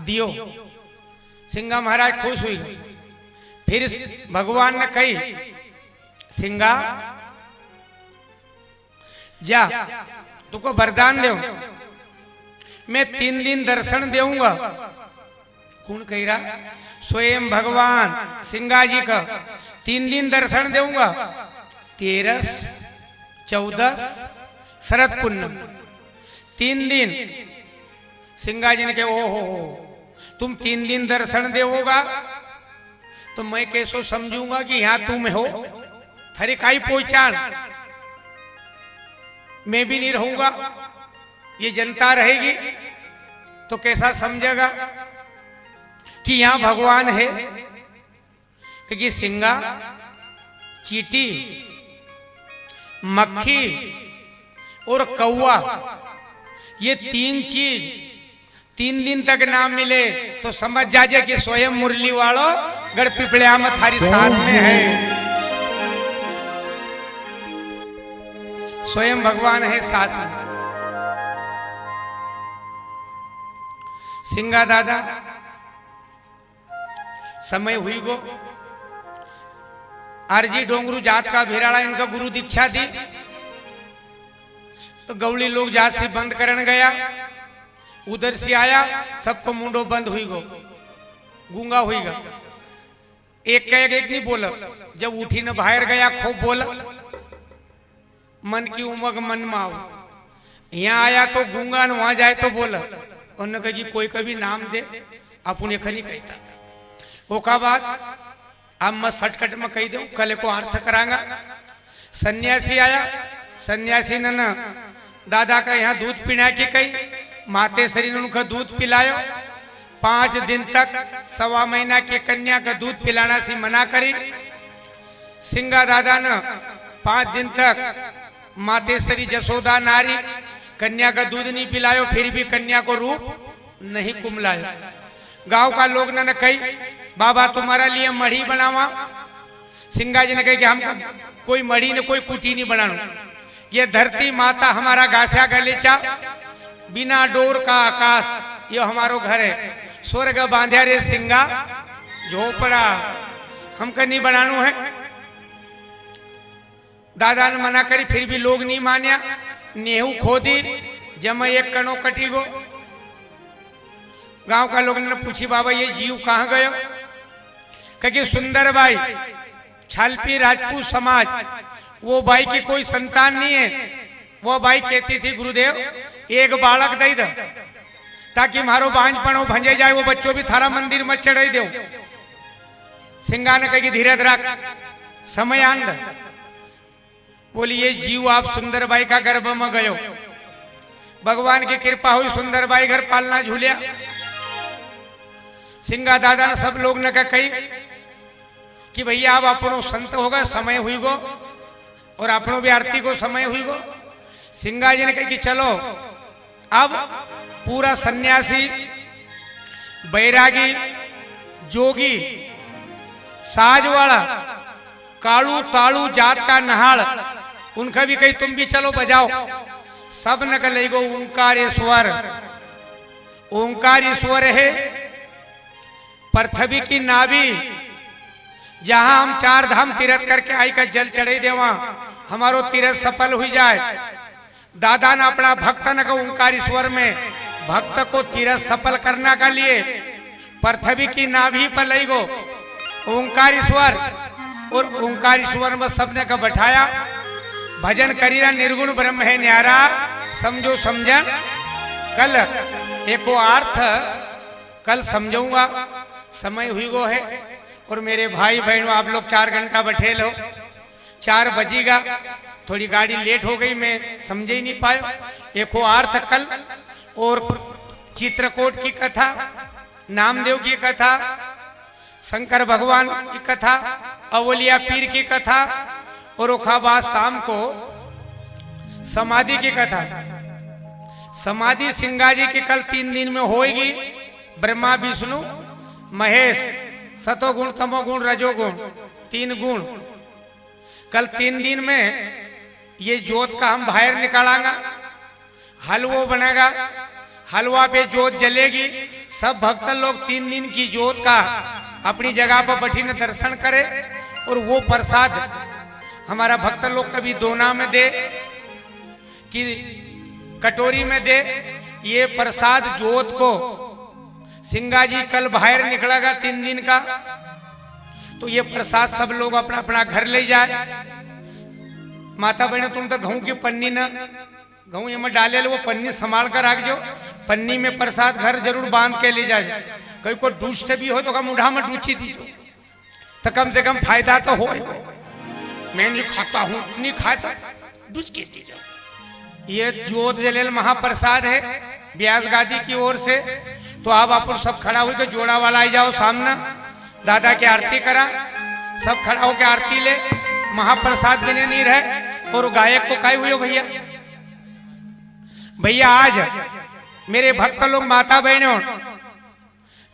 दियो। सिंगा महाराज खुश हुई। फिर भगवान ने कही, सिंगा जा तुको वरदान दे, मैं 3 दिन दर्शन देऊंगा। कौन कह रहा? स्वयं भगवान सिंगा जी का 3 दिन दर्शन देऊंगा। 13, 14 शरद पुण्यम 3 दिन। सिंगा जी ने कहा ओ हो तुम 3 दिन दर्शन देवोगा तो मैं कैसो समझूंगा कि यहां तुम हो? थारी काई पहचान, मैं भी नहीं रहूंगा, ये जनता रहेगी तो कैसा समझेगा कि यहां भगवान है? क्योंकि सिंगा, चींटी, मक्खी और कौवा ये 3 चीज 3 दिन तक ना मिले तो समझ जाजे कि स्वयं मुरली वालों गढ़ पिपलिया में थारी साथ में है। स्वयं भगवान है साथ में। सिंगा दादा समय हुई गो आरजी डोंगरू जात का भिराड़ा इनका गुरु दीक्षा दी तो गौड़ी लोग जात से बंद करने गया, उधर से आया सबको मुंडो बंद हुई गो, गूंगा हुई गा, एक कह एक नहीं बोला, जब उठी न बाहर गया खूब बोला, मन की उमग मन में आओ, यहाँ आया तो गूंगा न वहां जाए तो बोला, उन्होंने कहा कि कोई कभी नाम दे अपन खनी कहता ओका बाद अब मैं सटकट में कही दू कल को अर्थ करांगा। सन्यासी आया, सन्यासी ने न दादा का यहाँ दूध पीना की कही, माते शरीर उनका दूध पिलायो, 5 दिन तक 1.25 महीना की कन्या का दूध पिलाना से मना करी। सिंगा दादा ने 5 दिन तक मातेश्वरी जसोदा नारी कन्या का दूध नहीं पिलायो, फिर भी कन्या को रूप नहीं कुमलायो। गांव का लोग ने कही बाबा तुम्हारा लिए मढ़ी बनावा। सिंगा जी ने कही कि हम कोई मढ़ी ने कोई कुटी नहीं बनाना, ये धरती माता हमारा गास्या गलीचा, बिना डोर का आकाश ये हमारो घर है, स्वर्ग बांध्या रे सिंगा झोपड़ा हमका नहीं बनानो है। दादा ने मना करी, फिर भी लोग नहीं मान्या, नेहू खोदी जमा एक कणो कटी गो। गांव का लोग ने पूछी बाबा ये जीव कहाँ गयो, क्योंकि सुंदर बाई छालपी राजपूत समाज, वो बाई की कोई संतान नहीं है। वो बाई कहती थी गुरुदेव एक बालक दई दो ताकि मारो बांझपणो भंजे जाए, वो बच्चों भी थारा मंदिर में चढ़ाई दो। सिंगा ने कही धीरज रख समय आंद। बोली ये जीव आप सुंदरबाई का गर्भ में गयो, भगवान की कृपा हुई सुंदरबाई घर पालना झूलिया। सिंगा दादा ने सब लोग ने कही कि भैया अब अपनो संत होगा, समय हुई गो और अपनो भी आरती को समय हुई गो। सिंगा जी ने कही कि चलो अब पूरा सन्यासी बैरागी जोगी साजवाड़ा कालू तालू जात का नहाड़ उनका भी कही तुम भी चलो बजाओ। सब न कह गो ओंकारेश्वर, ओंकारेश्वर है पृथ्वी की नाभि, जहां हम 4 धाम तीर्थ करके आई का जल चढ़े देवा हमारो तीर्थ सफल हुई जाए। दादा ने अपना भक्तन को ओंकारेश्वर में भक्त को तीर्थ सफल करने का लिए पृथ्वी की नाभि पर लई गो ओंकारेश्वर, और ओंकारेश्वर में सबने का बैठाया भजन करीरा निर्गुण ब्रह्म है न्यारा समझो समझन। कल एको अर्थ कल समझाऊंगा, समय हुई गो है। और मेरे भाई बहनों आप लोग 4 घंटा बैठे लो, 4 बजेगा, थोड़ी गाड़ी लेट हो गई मैं समझे ही नहीं पाया। एको अर्थ कल और चित्रकूट की कथा, नामदेव की कथा, शंकर भगवान की कथा, अवलिया पीर की कथा और ओखाबाद शाम को समाधि की कथा। समाधि सिंगा जी की कल 3 दिन में होगी। ब्रह्मा विष्णु महेश, सतोगुण तमोगुण रजोगुण 3 गुण। कल 3 दिन में ये जोत का हम बाहर निकालांगा, हलवो बनेगा, हलवा पे जोत जलेगी। सब भक्त लोग 3 दिन की जोत का अपनी जगह पर बैठी न दर्शन करे, और वो प्रसाद हमारा भक्त लोग कभी दोना में दे कि कटोरी में दे। ये प्रसाद जोत को सिंगा जी कल बाहर निकलेगा 3 दिन का, तो ये प्रसाद सब लोग अपना अपना घर ले जाए। माता बहने तुम तो गेहूं की पन्नी न गेहूं ये में डाले वो पन्नी संभाल कर रख जो, पन्नी में प्रसाद घर जरूर बांध के ले जाए। कहीं को डूस्ट भी हो तो का मुढ़ा में डूची दीजो, तो कम से कम फायदा तो हो। मैं नहीं खाता हूं, नहीं खाता डूच के दीजो। ये जोत जलेल महाप्रसाद है ब्यास गादी की ओर से। तो अब आप सब खड़ा हुई तो जोड़ा वाला आई जाओ सामने, दादा की आरती करा, सब खड़ा होकर आरती ले, महाप्रसाद बने नहीं रहे। और गायक को काय हुई हो भैया, भैया आज मेरे भक्त लोग माता बहनों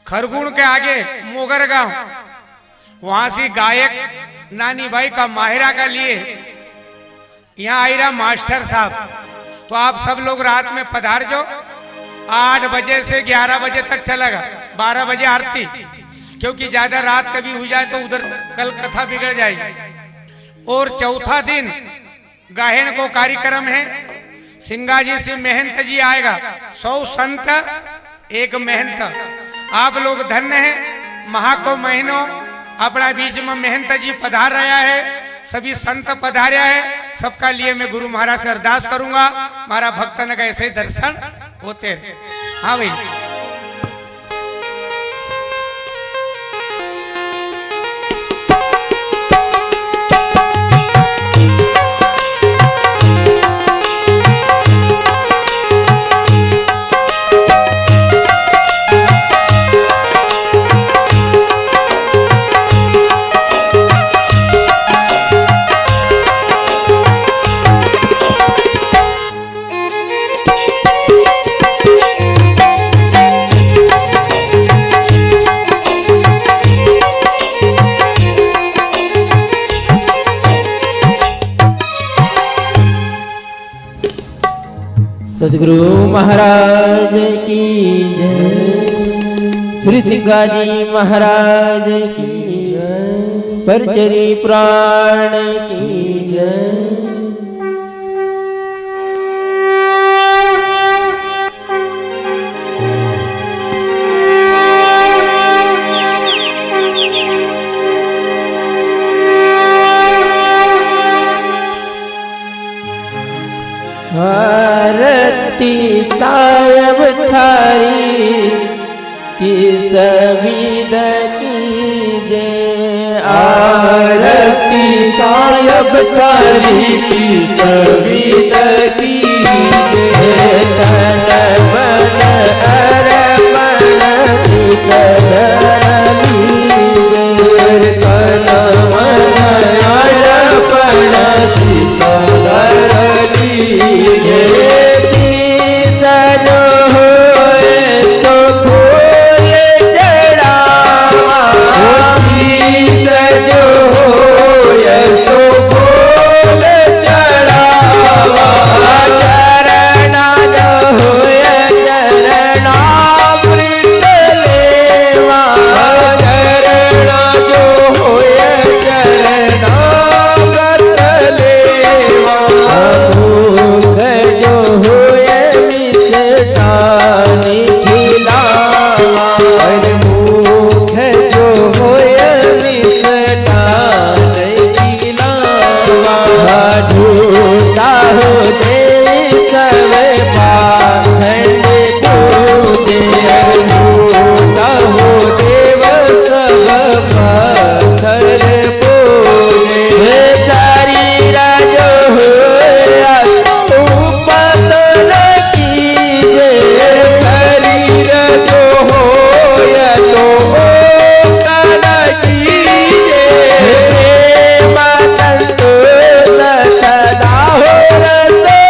खरगुण के आगे मोगर गांव, वहां से गायक नानी भाई का माहिरा का लिए यहाँ आई रहा मास्टर साहब, तो आप सब लोग रात में पधार जाओ। 8 बजे से 11 बजे तक चलेगा, 12 बजे आरती, क्योंकि ज्यादा रात कभी हो जाए तो उधर कल कथा बिगड़ जाएगी। और चौथा दिन गायन को कार्यक्रम है, सिंगाजी से महंत जी आएगा, 100 संत 1 महंत। आप लोग धन्य हैं, महा को महीनों अपना बीच में महंत जी पधार रहा है, सभी संत पधार्या है। सबका लिए मैं गुरु महाराज से अरदास करूंगा, हमारा भक्तन का ऐसे दर्शन होते रहे। हाँ भाई, सदगुरु महाराज की जय, श्री सिंगाजी महाराज की जय, परचरी प्राण की जय। आरती सायब थारी की सविद कीजे, आरती सायब थारी की सविद कीजे, तन मन अर्पण कीजे, तन मन अर्पण शीश सदा हो रत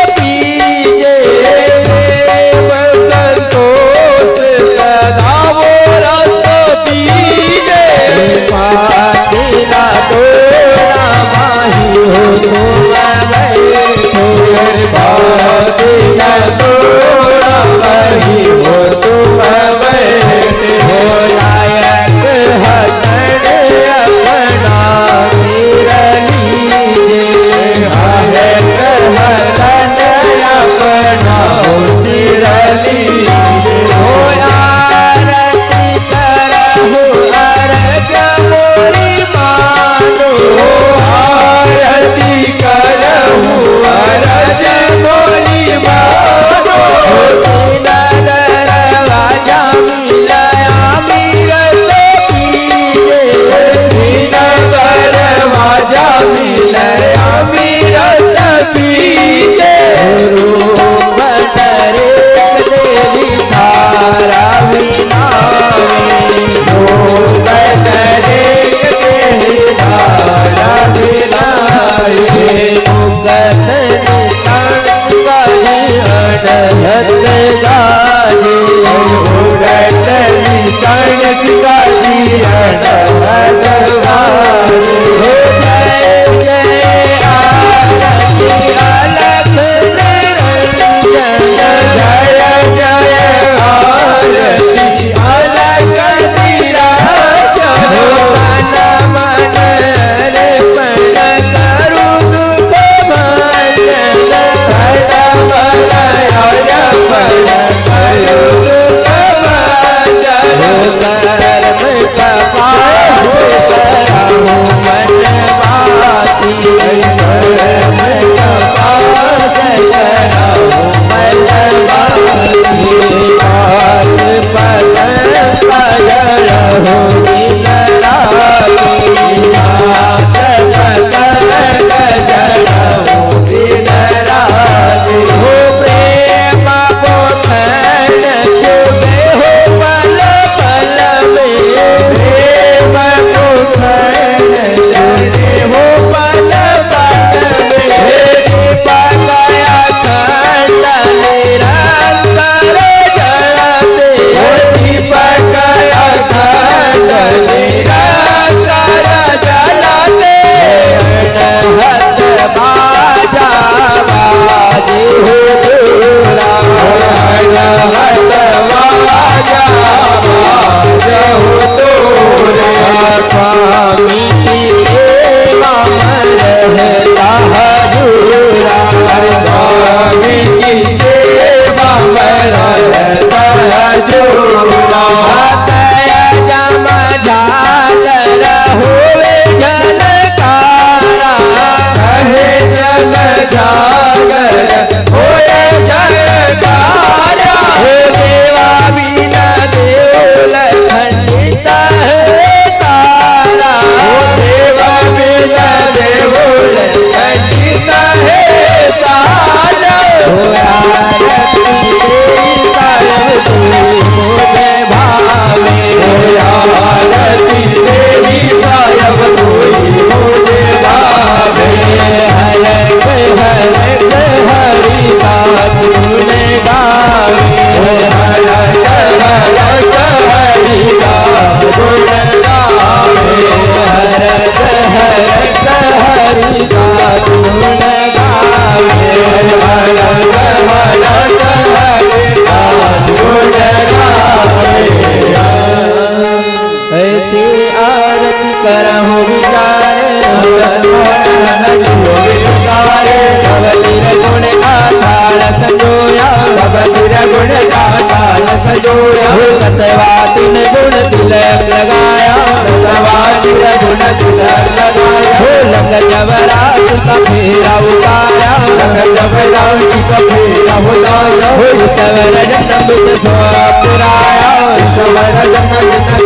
सवर जन्म सोहा पुराया सवर जन्म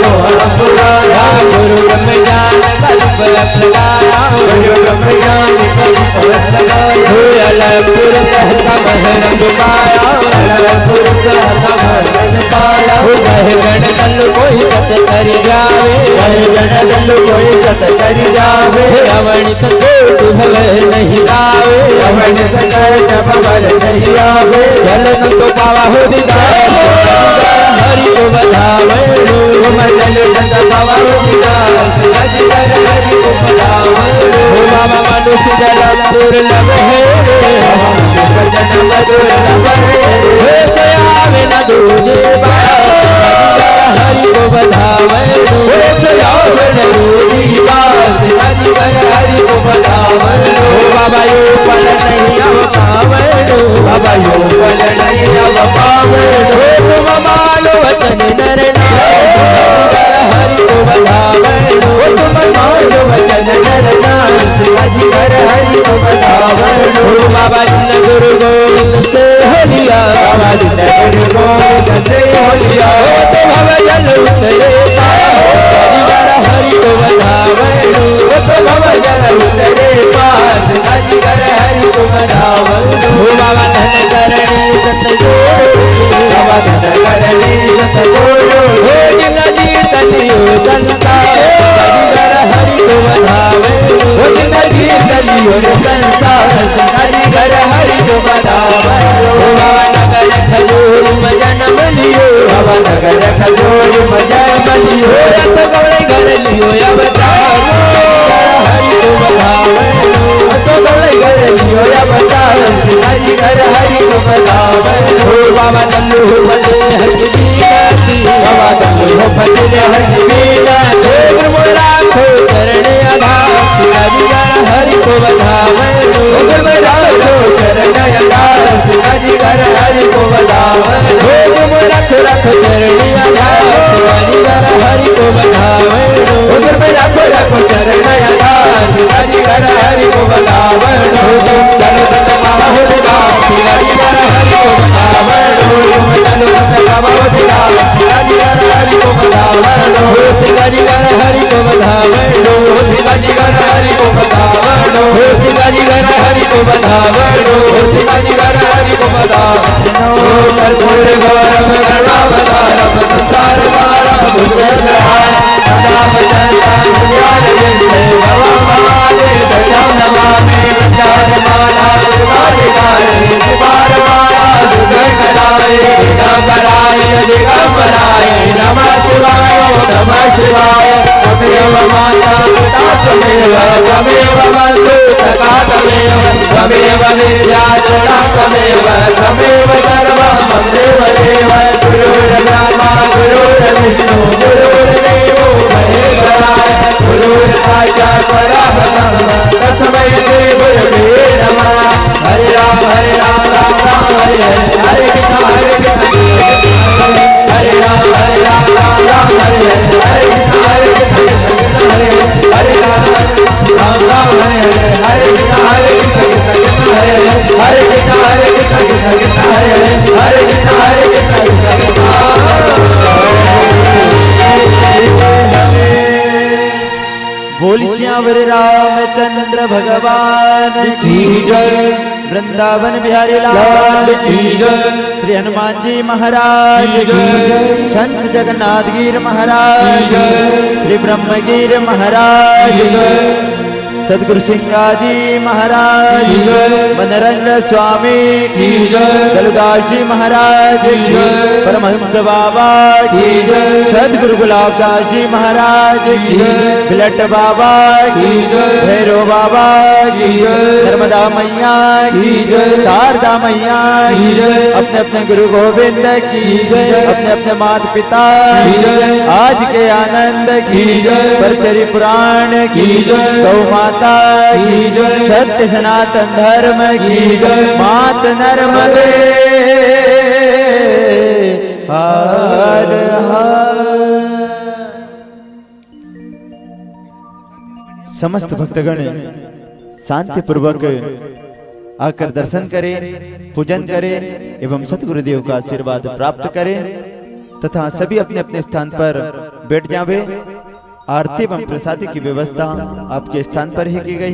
सोहा पुराया गुरु ब्रह्म ज्ञान कल्प लगाया गुरु ब्रह्म ज्ञान कल्प लगाया अलपुर सहता महरम पाया अलपुर सहता महरम पाया गण दल कोई सत कर जावे गण दल कोई सत कर जावे अवनित कोटि भव नहीं आवे अवनित कोटि भव नहीं आवे जल न तो पावा हो दीदार हरि को बधावे मजल जग पावा हो दीदार हरि को बधावे बाबा मनुष्य जल दुर्लभ है जन दुर्लभ है आवे न दूजे हरि को बधावे हरि को बधावे बाबा यो पल नहीं अब पावे बाबा यो पल नहीं अब पावे तुम मानो वचन नर हरि को बधावे तुम मानो वचन नर हरि को बधावे बाबा जिन गुरु गोविंद से होलिया बाबा जिन गुरु गोविंद से होलिया तो भव जल उतरे हरि को बधावे तो भव जल उतरे पास हरि को बधावे बाबा धन करणी सत बाबा धन करणी सत हो जिन जीतलियो संसार हरि को बधावे हो जिन जीतलियो संसार हरि को बधावे बाबा नगर खजूर मजन लियो बाबा नगर खजूर मजन लियो रथ गौड़े घर लियो अवतार हरि को बधावे रथ गौड़े घर लियो अवतार हरि घर हरि को बधावे बाबा दल्लू भले हरि की बाबा दल्लू भले हरि की मोरा खो चरण आधार हरि घर हरि को बधावे मोरा खो चरण आधार हरि घर हरि को बधावे मोरा खो चरण आधार हरि घर हरि को बधावे मेरा मोरा खो चरण आधार हरि घर हरि को बधावे चलो सत बाबा हो जा हरि घर हरि को बधावे चलो सत बाबा हो जा हरि घर हरि को बधावे हरि घर हरि को बधावे हरि घर हरि को बधावे हरि घर हरि को बधावे हरि घर हरि को बधावे कर्पूर गौरव करुणावतारम संसार सारम भुजगराय सदा भजन्ता ज्ञान विषय भवमाने दयां नमामि विद्यारमाला दुर्गाधिकारी शिवारमाला दुर्गराय दिगंबराय दिगंबराय नमः शिवाय नमः शिवाय तमेव माता पिता तमेव तमेव बन्धु सखा तमेव तमेव विद्या द्रढा तमेव तमेव सर्वं ममेव देव गुरुर्ब्रह्मा गुरुर्विष्णु गुरुर्देवो महेश्वराय गुरुर्साक्षात् परब्रह्म तस्मै श्री गुरवे नमः हरे राम राम राम हरे हरे हरे कृष्ण हरे राम राम राम हरे हरे हरे कृष्ण हरे हरे राम राम हरे हरे हरे कृष्ण हरे कृष्ण हरे हरे कृष्ण हरे कृष्ण हरे हरे कृष्ण हरे बोल श्यावर रामचंद्र भगवान की जय वृंदावन बिहारी लाल की जय श्री हनुमान जी महाराज की जय संत जगन्नाथ गिर महाराज की जय श्री ब्रह्मगिर महाराज की जय सदगुरु सिंगा जी महाराज की जय मनरंजन स्वामी की जय दलदास जी महाराज की जय परमहंस बाबा की जय सदगुरु गुलाबदास जी महाराज की जय बिलट बाबा की जय भैरव बाबा की जय नर्मदा मैया की जय शारदा मैया की जय अपने अपने गुरु गोविंद की जय अपने अपने माता पिता की जय आज के आनंद की जय परचरी पुराण की जय गौ माता की जय सत्य सनातन धर्म की जय मात नर्मदे हर हर। समस्त भक्तगण शांति पूर्वक आकर दर्शन करें, पूजन करें एवं सतगुरुदेव का आशीर्वाद प्राप्त करें तथा सभी अपने अपने स्थान पर बैठ जावे। आरती एवं प्रसादी की व्यवस्था आपके स्थान पर ही की गई।